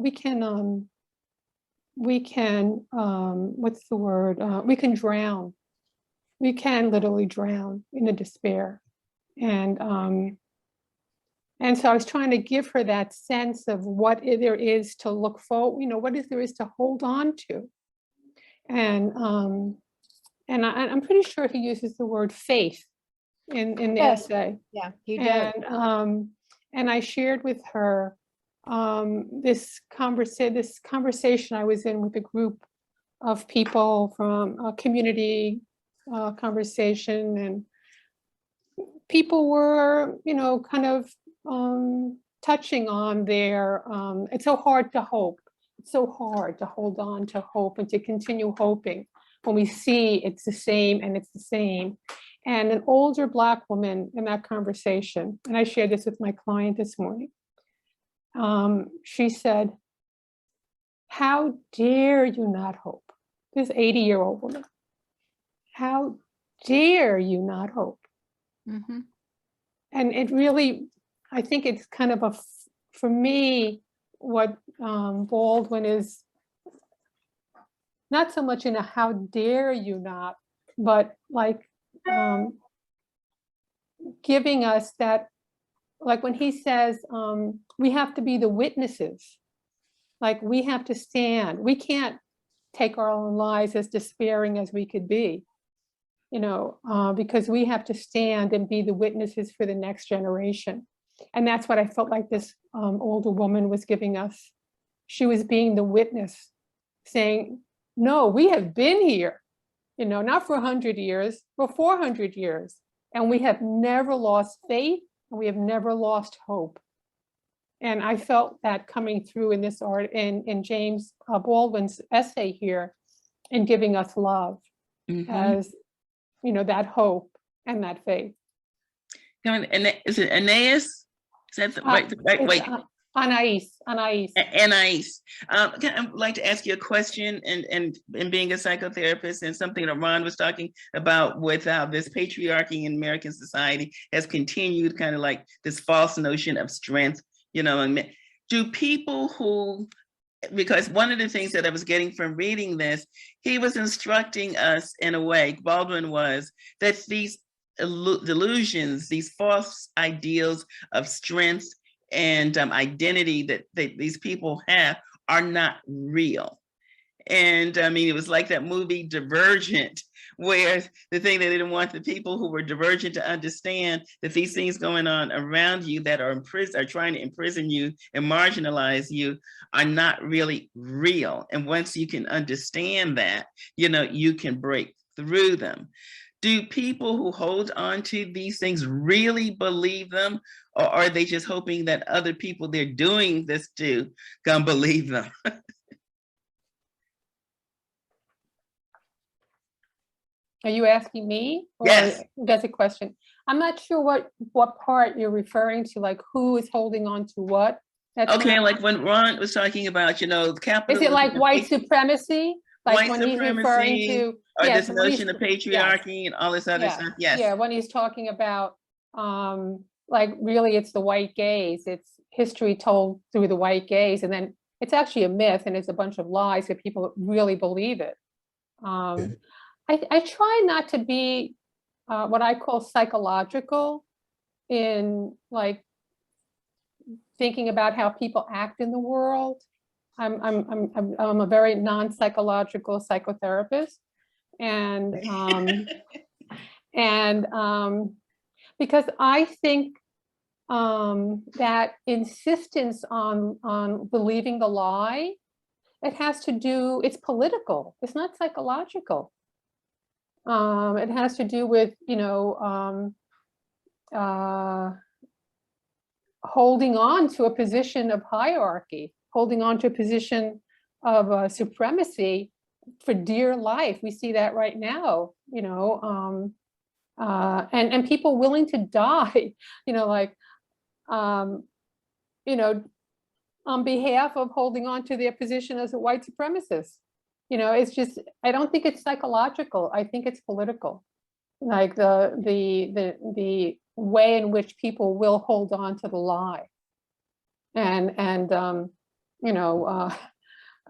what's the word? We can drown. We can literally drown in the despair. And so I was trying to give her that sense of what there is to look for, what there is to hold on to. And I'm pretty sure he uses the word faith in the Yes. essay. Yeah, he did. And I shared with her this conversation I was in with a group of people from a community conversation, and people were, kind of touching on their, it's so hard to hope. It's so hard to hold on to hope and to continue hoping when we see it's the same and it's the same. And an older Black woman in that conversation, and I shared this with my client this morning, she said, "How dare you not hope?" This 80-year-old woman. "How dare you not hope?" Mm-hmm. And it really, I think it's kind of for me, what Baldwin is not so much in a how dare you not, but like giving us that, like when he says, we have to be the witnesses, like we have to stand. We can't take our own lives as despairing as we could be, because we have to stand and be the witnesses for the next generation. And that's what I felt like this older woman was giving us. She was being the witness, saying, no, we have been here, not for 100 years, for 400 years. And we have never lost faith, and we have never lost hope. And I felt that coming through in this art, in James Baldwin's essay here, in giving us love as, that hope and that faith. Is it Aeneas? Is that the right? Wait. Anais. Anais. I'd like to ask you a question, and being a psychotherapist, and something that Ron was talking about with how this patriarchy in American society has continued, kind of like this false notion of strength, and do people who, because one of the things that I was getting from reading this, he was instructing us in a way, Baldwin was, that these delusions, these false ideals of strength and identity that these people have are not real. And I mean, it was like that movie Divergent, where the thing that they didn't want the people who were divergent to understand that these things going on around you that are trying to imprison you and marginalize you are not really real. And once you can understand that, you can break through them. Do people who hold on to these things really believe them, or are they just hoping that other people they're doing this to can believe them? Are you asking me? Or Yes. That's a question. I'm not sure what part you're referring to, like who is holding on to what. That's okay, not, like when Ron was talking about, capitalism. Is it like white supremacy? Like white when he's referring to, or yes, this notion of patriarchy and all this other stuff. Yes. Yeah, when he's talking about, like really it's the white gaze, it's history told through the white gaze, and then it's actually a myth and it's a bunch of lies that people really believe it. I try not to be what I call psychological in like thinking about how people act in the world. I'm a very non-psychological psychotherapist, and because I think that insistence on believing the lie, it's political. It's not psychological. It has to do with, holding on to a position of hierarchy holding on to a position of supremacy for dear life. We see that right now, you know, and people willing to die, you know, like, you know, on behalf of holding on to their position as a white supremacist. You know, it's just, I don't think it's psychological. I think it's political. Like the way in which people will hold on to the lie. And you know,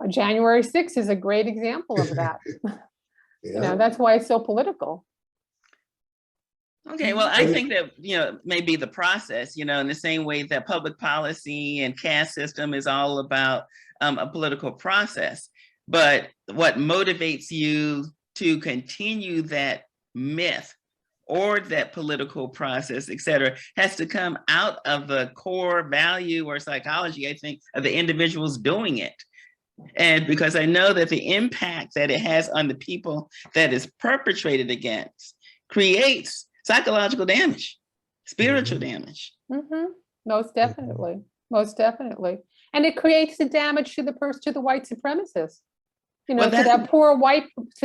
January 6th is a great example of that. Yeah. You know, that's why it's so political. Okay, well, I think that, you know, maybe the process, you know, in the same way that public policy and caste system is all about a political process. But what motivates you to continue that myth or that political process, et cetera, has to come out of the core value or psychology, I think, of the individuals doing it. And because I know that the impact that it has on the people that is perpetrated against creates psychological damage, spiritual damage. Most definitely, most definitely. And it creates the damage to the white supremacist. You know, Well, to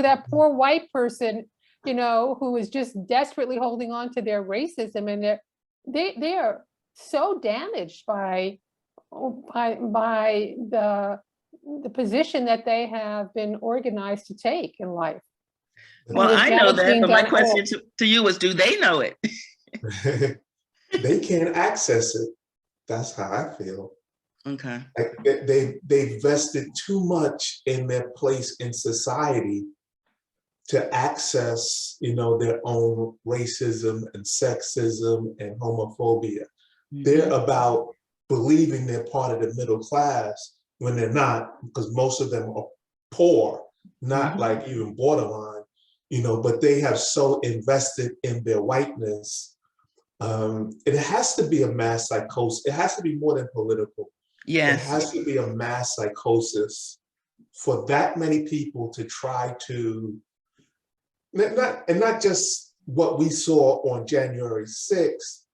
that poor white person, you know, who is just desperately holding on to their racism, and they are so damaged by the position that they have been organized to take in life. Well, I know that, but my question to you was, do they know it? They can't access it. That's how I feel. Okay. Like they vested too much in their place in society to access, you know, their own racism and sexism and homophobia. They're about believing they're part of the middle class when they're not, because most of them are poor, not like even borderline, you know, but they have so invested in their whiteness. It has to be a mass psychosis. It has to be more than political. Yes. It has to be a mass psychosis for that many people to try to, not just what we saw on January 6th,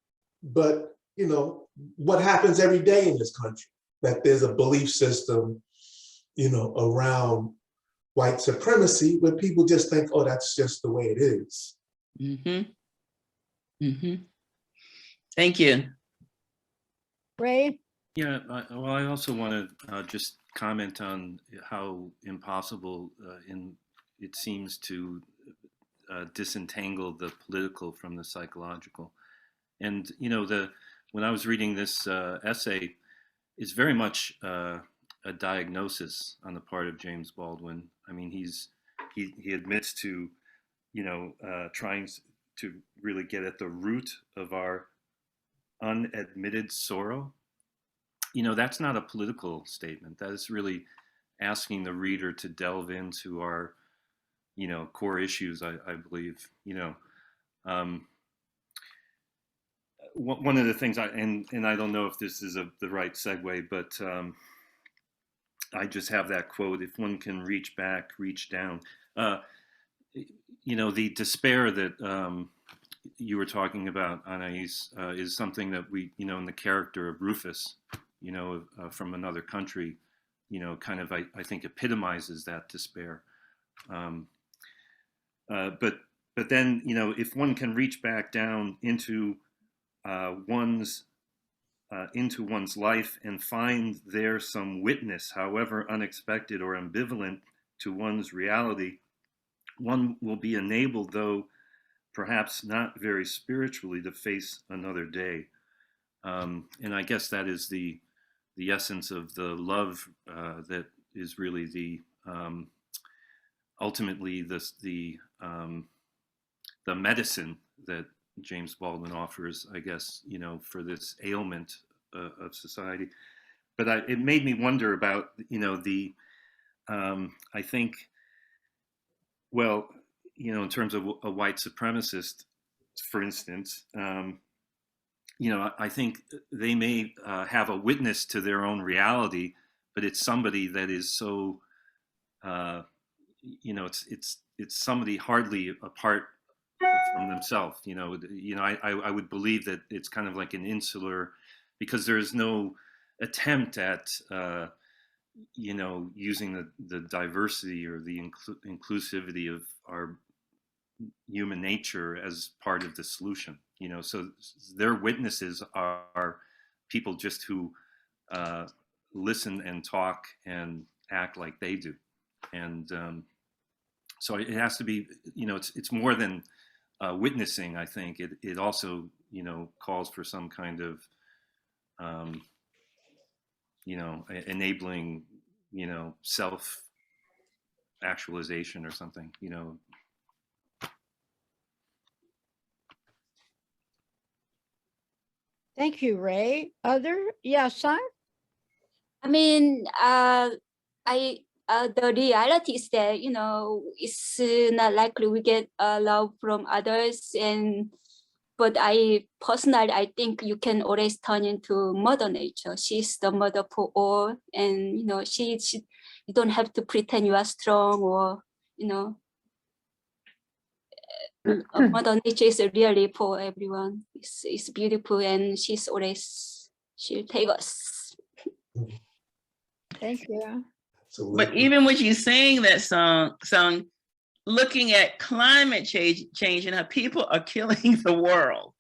but, you know, what happens every day in this country, that there's a belief system, you know, around white supremacy where people just think, oh, that's just the way it is. Thank you. Ray? Yeah, well, I also want to just comment on how impossible it seems to disentangle the political from the psychological. And, you know, when I was reading this essay, it's very much a diagnosis on the part of James Baldwin. I mean, he admits to, you know, trying to really get at the root of our unadmitted sorrow. You know, that's not a political statement. That is really asking the reader to delve into our, you know, core issues, I believe. You know, one of the things and I don't know if this is the right segue, but I just have that quote: if one can reach back, reach down. You know, the despair that you were talking about, Anais, is something that we, you know, in the character of Rufus, you know, from Another Country, you know, kind of, I think epitomizes that despair. But then, you know, if one can reach back down into one's life and find there some witness, however unexpected or ambivalent to one's reality, one will be enabled, though perhaps not very spiritually, to face another day. And I guess that is the essence of the love that is really the ultimately the medicine that James Baldwin offers, I guess, you know, for this ailment of society. But it made me wonder about, you know, I think, well, you know, in terms of a white supremacist, for instance, you know, I think they may have a witness to their own reality, but it's somebody that is so, you know, it's somebody hardly apart from themselves. You know, I would believe that it's kind of like an insular, because there is no attempt at you know, using the diversity or the inclusivity of our human nature as part of the solution, you know. So their witnesses are people just who listen and talk and act like they do. And so it has to be, you know, it's more than witnessing. I think it also, you know, calls for some kind of you know, enabling, you know, self actualization or something, you know. Thank you, Ray. Other, yeah, Sang? I mean, the reality is that, you know, it's not likely we get love from others, but I think you can always turn into Mother Nature. She's the mother for all, and you know, she you don't have to pretend you are strong, or you know, Mother Nature is really for everyone. It's beautiful, and she'll take us. Thank you. Absolutely. But even with you saying that song, looking at climate change and how people are killing the world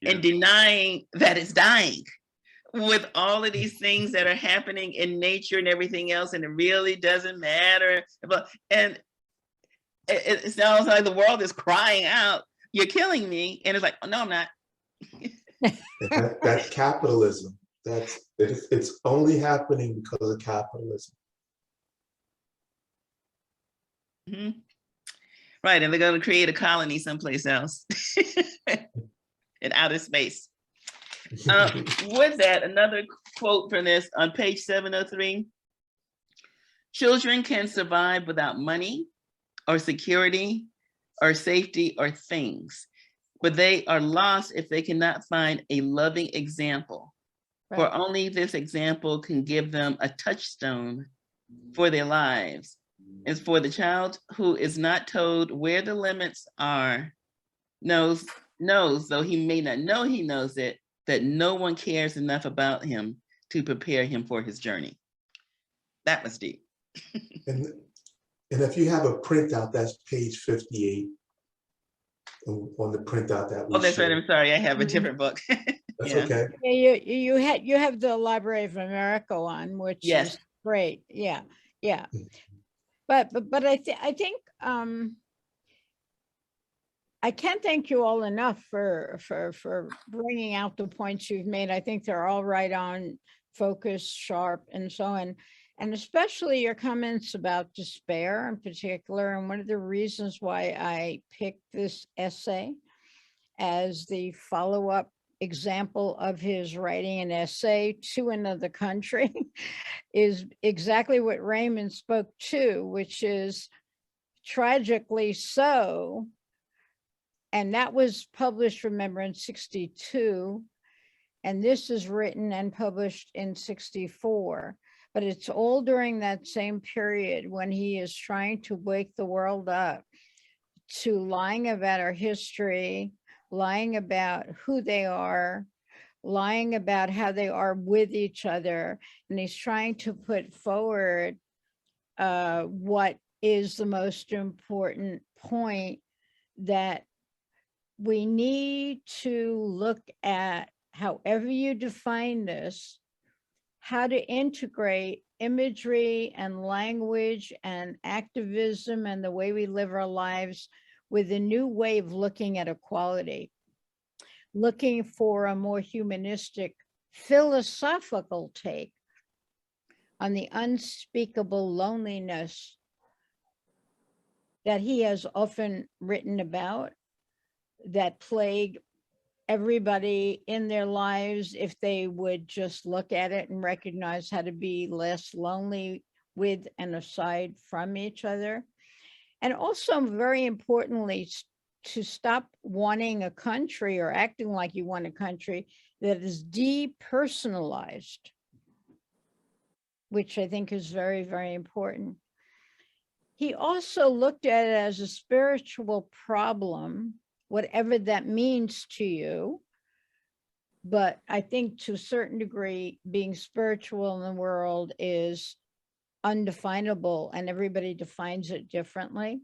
and denying that it's dying with all of these things that are happening in nature and everything else, and it really doesn't matter. And it sounds like the world is crying out, "You're killing me," and it's like, oh, "No, I'm not." That's capitalism. It's only happening because of capitalism. Mm-hmm. Right, and they're going to create a colony someplace else in outer space. With that, another quote from this on page 703. Children can survive without money or security or safety or things, but they are lost if they cannot find a loving example. Right. For only this example can give them a touchstone for their lives. As for the child who is not told where the limits are, knows, though he may not know he knows it, that no one cares enough about him to prepare him for his journey. That was deep. And if you have a printout, that's page 58 on the printout that we that's shared. right. I'm sorry, I have a different book. That's okay. Yeah, you have the Library of America one, which is great. Yeah. But I think I can't thank you all enough for bringing out the points you've made. I think they're all right on, focused, sharp, and so on. And especially your comments about despair in particular. And one of the reasons why I picked this essay as the follow-up example of his writing an essay to another country is exactly what Raymond spoke to, which is tragically so. And that was published, remember, in 62. And this is written and published in 64. But it's all during that same period when he is trying to wake the world up to lying about our history, lying about who they are, lying about how they are with each other. And he's trying to put forward what is the most important point, that we need to look at, however you define this, how to integrate imagery and language and activism and the way we live our lives with a new way of looking at equality, looking for a more humanistic, philosophical take on the unspeakable loneliness that he has often written about, that plague everybody in their lives if they would just look at it and recognize how to be less lonely with and aside from each other. And also, very importantly, to stop wanting a country or acting like you want a country that is depersonalized, which I think is very, very important. He also looked at it as a spiritual problem, whatever that means to you. But I think to a certain degree, being spiritual in the world is undefinable and everybody defines it differently.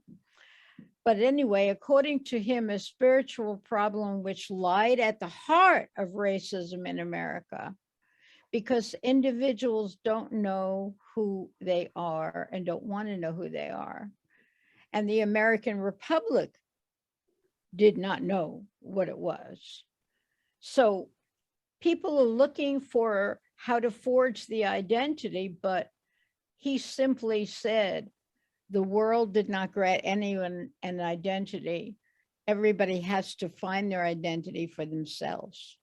But anyway, according to him, a spiritual problem which lied at the heart of racism in America, because individuals don't know who they are and don't want to know who they are. And the American Republic did not know what it was. So people are looking for how to forge the identity, but he simply said, the world did not grant anyone an identity. Everybody has to find their identity for themselves.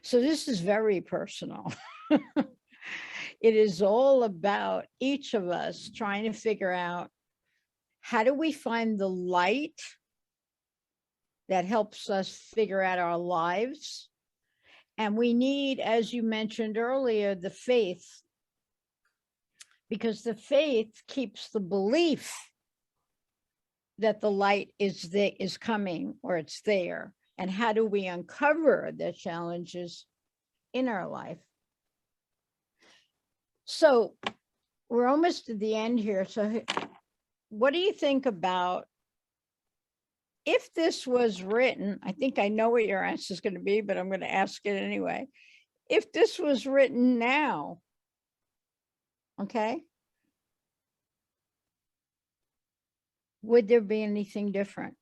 So this is very personal. It is all about each of us trying to figure out, how do we find the light that helps us figure out our lives? And we need, as you mentioned earlier, the faith, because the faith keeps the belief that the light is coming, or it's there. And how do we uncover the challenges in our life? So we're almost at the end here. So what do you think about, if this was written, I think I know what your answer is going to be, but I'm going to ask it anyway. If this was written now, okay, would there be anything different?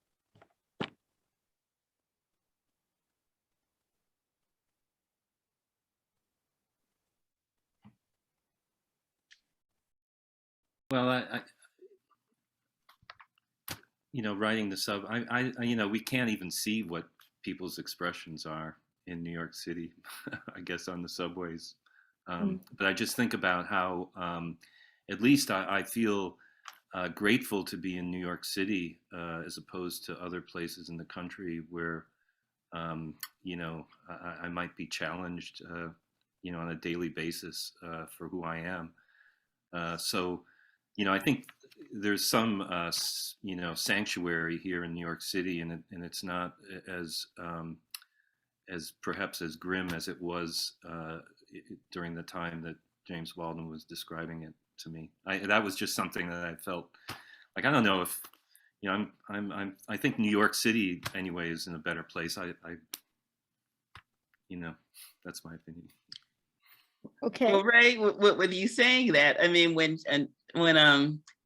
Well, writing the sub, we can't even see what people's expressions are in New York City, I guess, on the subways. But I just think about how, at least I feel grateful to be in New York City, as opposed to other places in the country where, I might be challenged, on a daily basis for who I am. So, I think there's some, sanctuary here in New York City, and it's not as perhaps as grim as it was during the time that James Baldwin was describing it to me. That was just something that I felt like, I don't know if, I think New York City anyway is in a better place. That's my opinion. Okay. Well, Ray, with you saying that, I mean, when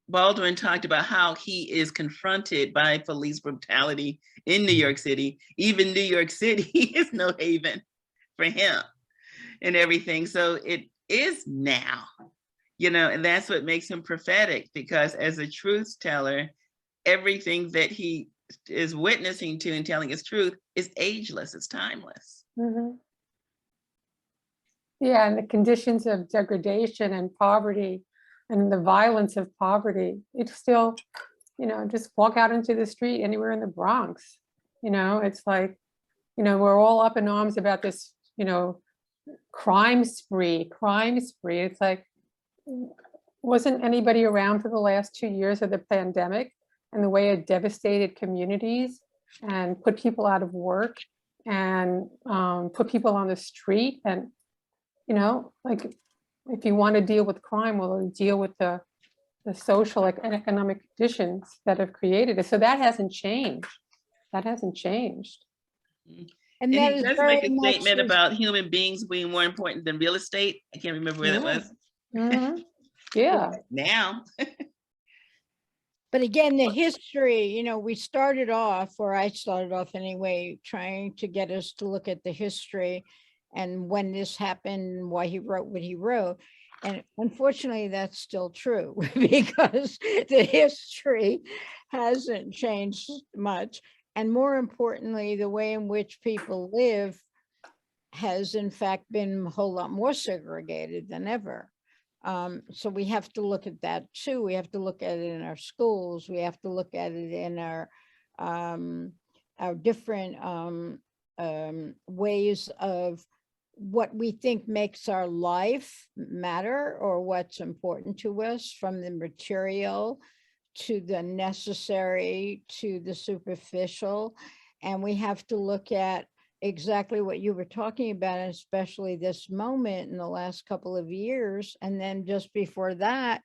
Baldwin talked about how he is confronted by police brutality in New York City, even New York City is no haven for him and everything. So it is now, and that's what makes him prophetic, because as a truth teller, everything that he is witnessing to and telling his truth is ageless, it's timeless. Mm-hmm. Yeah, and the conditions of degradation and poverty and the violence of poverty, it's still, just walk out into the street anywhere in the Bronx. It's like, we're all up in arms about this, crime spree. It's like, wasn't anybody around for the last 2 years of the pandemic and the way it devastated communities and put people out of work and put people on the street? And like, if you want to deal with crime, well, deal with the social and economic conditions that have created it. So that hasn't changed. And he that is does very make a much statement about human beings being more important than real estate. I can't remember where that was. Mm-hmm. Yeah. Now. But again, the history, we started off, or I started off anyway, trying to get us to look at the history and when this happened, why he wrote what he wrote. And unfortunately, that's still true, because the history hasn't changed much. And more importantly, the way in which people live has in fact been a whole lot more segregated than ever. So we have to look at that too. We have to look at it in our schools. We have to look at it in our different ways of what we think makes our life matter, or what's important to us, from the material to the necessary to the superficial. And we have to look at exactly what you were talking about, and especially this moment in the last couple of years. And then just before that,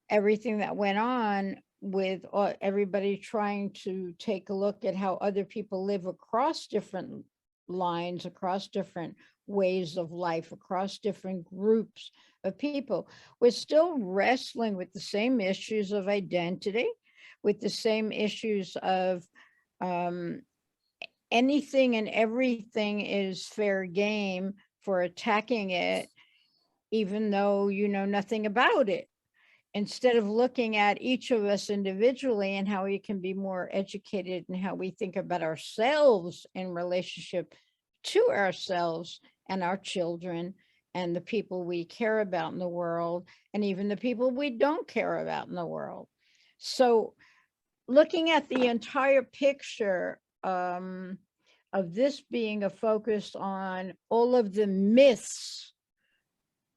everything that went on with everybody trying to take a look at how other people live across different lines, across different ways of life, across different groups of people. We're still wrestling with the same issues of identity, with the same issues of anything and everything is fair game for attacking it, even though you know nothing about it. Instead of looking at each of us individually and how we can be more educated and how we think about ourselves in relationship to ourselves and our children and the people we care about in the world, and even the people we don't care about in the world. So looking at the entire picture of this being a focus on all of the myths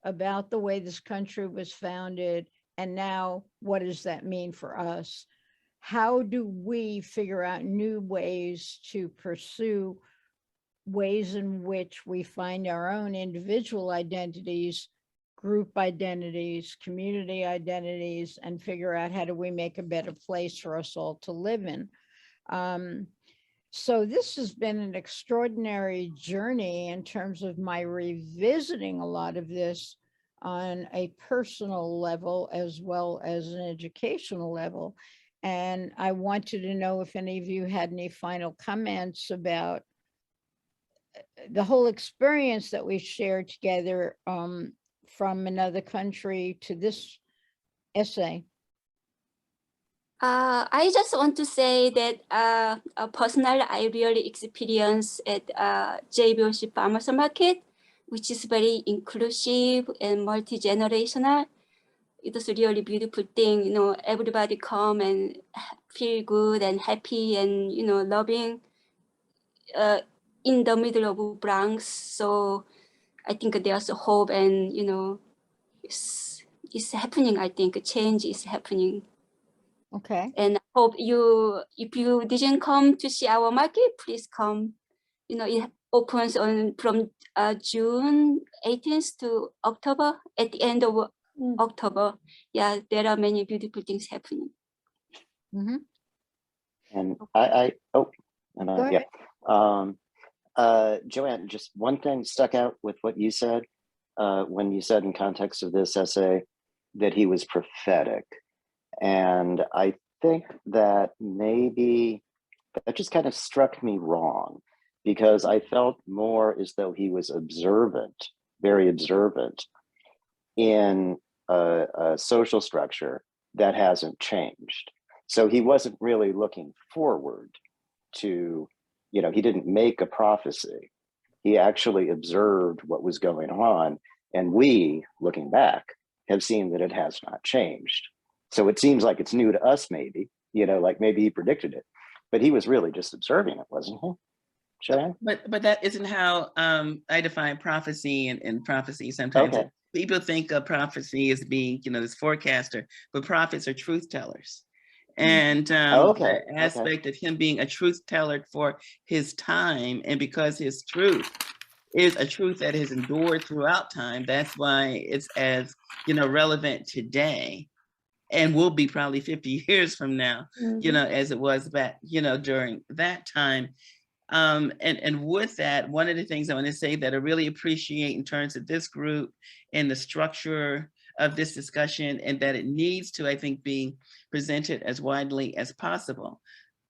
about the way this country was founded, and now what does that mean for us? How do we figure out new ways to pursue ways in which we find our own individual identities, group identities, community identities, and figure out how do we make a better place for us all to live in? So this has been an extraordinary journey in terms of my revisiting a lot of this on a personal level as well as an educational level. And I wanted to know if any of you had any final comments about the whole experience that we shared together from another country to this essay. I just want to say that personally, I really experienced at JBOLC Farmers Market, which is very inclusive and multi-generational. It was a really beautiful thing, you know, everybody come and feel good and happy and, you know, loving in the middle of Bronx. So I think there's a hope and, you know, it's happening. I think change is happening. Okay. And I hope if you didn't come to see our market, please come. You know, it opens from June 18th to October, at the end of October. Yeah, there are many beautiful things happening. Mm-hmm. And Joanne, just one thing stuck out with what you said when you said in context of this essay that he was prophetic. And I think that maybe that just kind of struck me wrong, because I felt more as though he was observant, very observant in a social structure that hasn't changed. So he wasn't really looking forward to, you know, he didn't make a prophecy. He actually observed what was going on. And we, looking back, have seen that it has not changed. So it seems like it's new to us, maybe, you know, like maybe he predicted it, but he was really just observing it, wasn't he? Joanne? But that isn't how I define prophecy and prophecy. Sometimes people think of prophecy as being, you know, this forecaster, but prophets are truth tellers. And the aspect of him being a truth teller for his time, and because his truth is a truth that has endured throughout time, that's why it's as, you know, relevant today, and will be probably 50 years from now, you know, as it was back, you know, during that time. And with that, one of the things I want to say that I really appreciate in terms of this group and the structure of this discussion, and that it needs to, I think, be presented as widely as possible,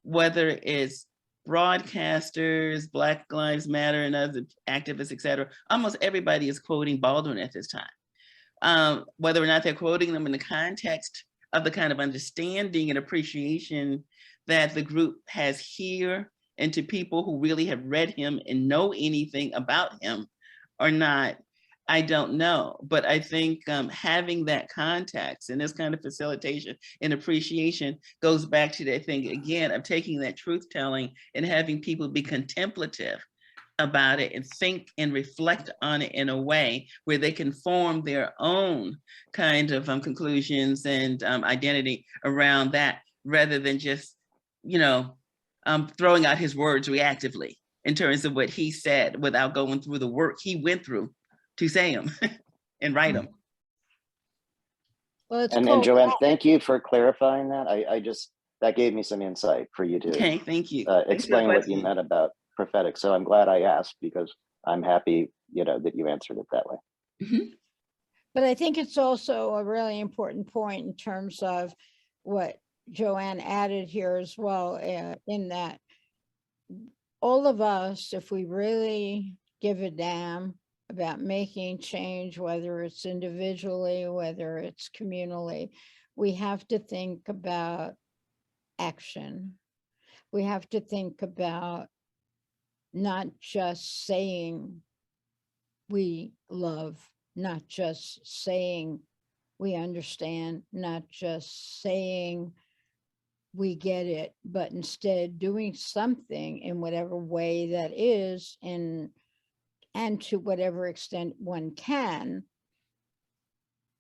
whether it's broadcasters, Black Lives Matter and other activists, et cetera. Almost everybody is quoting Baldwin at this time. Whether or not they're quoting them in the context of the kind of understanding and appreciation that the group has here, and to people who really have read him and know anything about him or not, I don't know. But I think having that context and this kind of facilitation and appreciation goes back to that thing again of taking that truth telling and having people be contemplative about it and think and reflect on it in a way where they can form their own kind of conclusions and identity around that, rather than just, you know, throwing out his words reactively. in terms of what he said without going through the work he went through to say them and write them. Well, it's And called, Joanne, thank you for clarifying that. That gave me some insight for you to Okay, thank you. explain what you meant about prophetic. So I'm glad I asked, because I'm happy, that you answered it that way. but I think it's also a really important point in terms of what Joanne added here as well, in that all of us, if we really give a damn about making change, whether it's individually, whether it's communally, we have to think about action. We have to think about not just saying we love, not just saying we understand, not just saying we get it, but instead doing something in whatever way that is, and to whatever extent one can.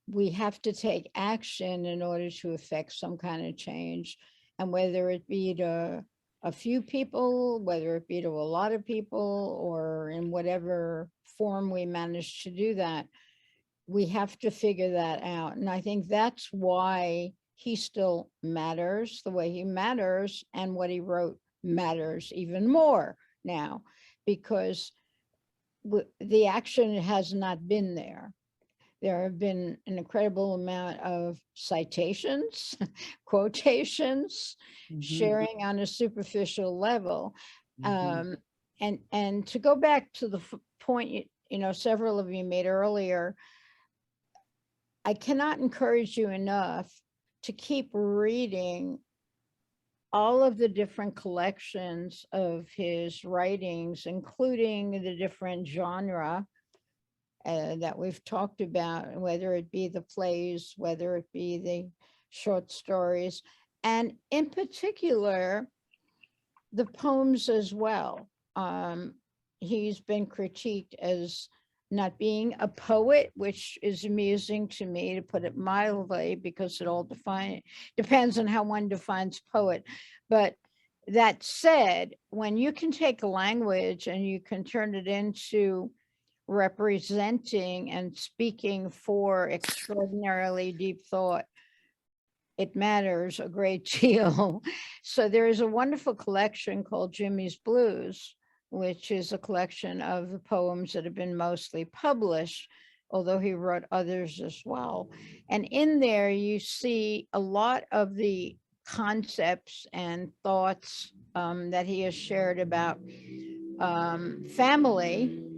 We have to take action in order to affect some kind of change. And whether it be to a few people, whether it be to a lot of people, or in whatever form we manage to do that, we have to figure that out. And I think that's why he still matters the way he matters, and what he wrote matters even more now, because the action has not been there. There have been an incredible amount of citations, quotations, sharing on a superficial level. And to go back to the point, several of you made earlier, I cannot encourage you enough to keep reading all of the different collections of his writings, including the different genre that we've talked about, whether it be the plays, whether it be the short stories, and in particular, the poems as well. He's been critiqued as not being a poet, which is amusing to me, to put it mildly, because it all depends on how one defines poet. But that said, when you can take a language and you can turn it into representing and speaking for extraordinarily deep thought, it matters a great deal. So there is a wonderful collection called Jimmy's Blues, which is a collection of the poems that have been mostly published, although he wrote others as well. And in there, you see a lot of the concepts and thoughts that he has shared about family,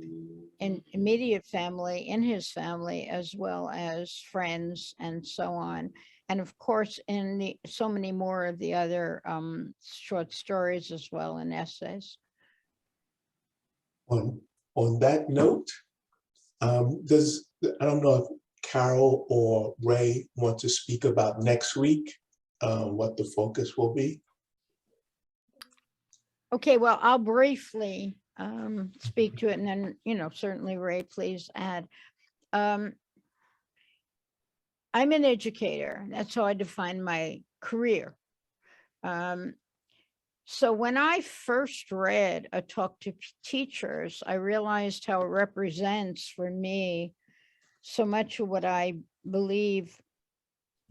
and immediate family, in his family, as well as friends and so on. And of course, in so many more of the other short stories as well, and essays. On that note, I don't know if Carole or Ray want to speak about next week, what the focus will be. Okay, well, I'll briefly speak to it, and then, certainly Ray, please add. I'm an educator. That's how I define my career. So when I first read A Talk to Teachers, I realized how it represents for me so much of what I believe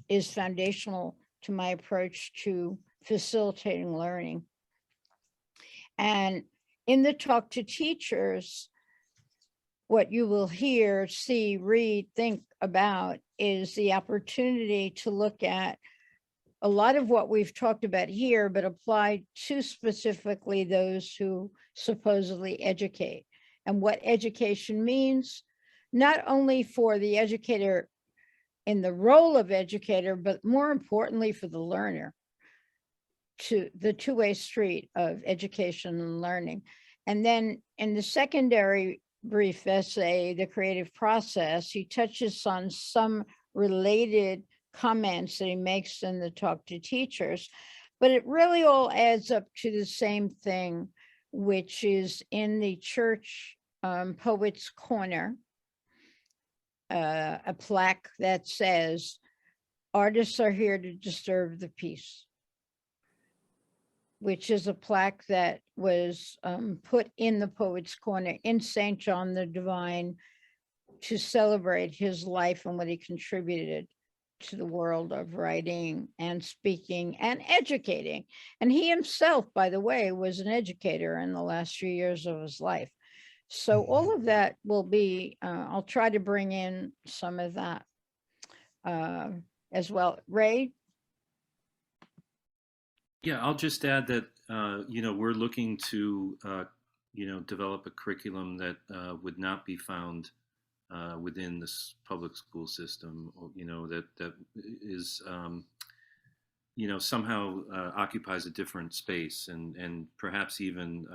is foundational to my approach to facilitating learning. And in the Talk to Teachers, what you will hear, see, read, think about is the opportunity to look at a lot of what we've talked about here, but applied to specifically those who supposedly educate, and what education means, not only for the educator in the role of educator, but more importantly for the learner, to the two-way street of education and learning. And then in the secondary brief essay, The Creative Process, he touches on some related comments that he makes in the Talk to Teachers, but it really all adds up to the same thing, which is in the Church Poets Corner, a plaque that says, "Artists are here to disturb the peace." which is a plaque that was put in the Poets' Corner in St. John the Divine to celebrate his life and what he contributed to the world of writing and speaking and educating. And he himself, by the way, was an educator in the last few years of his life. So all of that will be, I'll try to bring in some of that as well. Ray? Yeah, I'll just add that, we're looking to, develop a curriculum that would not be found within this public school system, or, that is, somehow occupies a different space, and perhaps even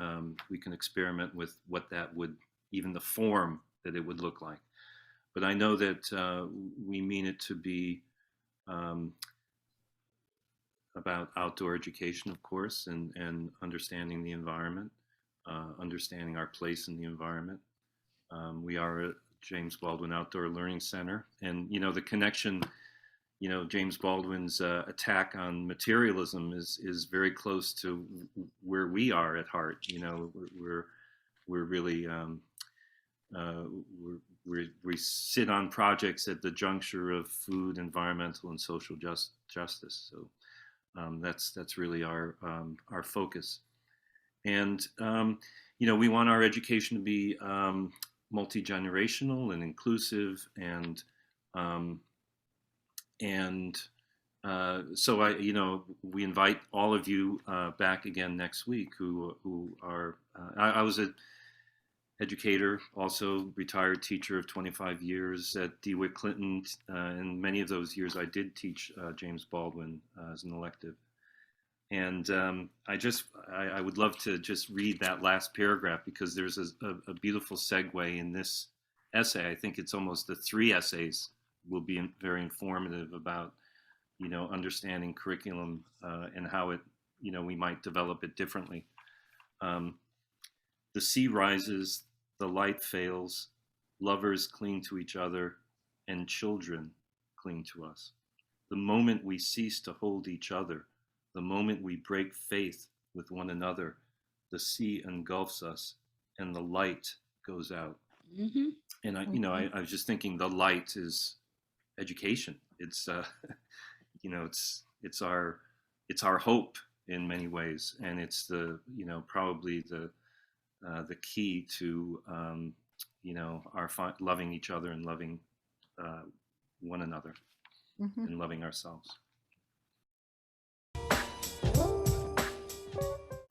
we can experiment with what that would, even the form that it would look like. But I know that we mean it to be about outdoor education, of course, and understanding the environment, understanding our place in the environment. We are a James Baldwin Outdoor Learning Center, and the connection, James Baldwin's attack on materialism is very close to where we are at heart. We're really we sit on projects at the juncture of food, environmental, and social justice. So that's really our focus. And we want our education to be multi-generational and inclusive, and so we invite all of you back again next week who are I was an educator, also retired teacher of 25 years at DeWitt Clinton, and many of those years I did teach James Baldwin as an elective. And I would love to just read that last paragraph, because there's a beautiful segue in this essay. I think it's almost the 3 essays will be very informative about, understanding curriculum and how it, we might develop it differently. The sea rises, the light fails, lovers cling to each other, and children cling to us. The moment we cease to hold each other, the moment we break faith with one another, the sea engulfs us and the light goes out. Mm-hmm. And I was just thinking, the light is education. It's it's our hope in many ways, and it's the probably the key to our loving each other and loving one another, mm-hmm. and loving ourselves.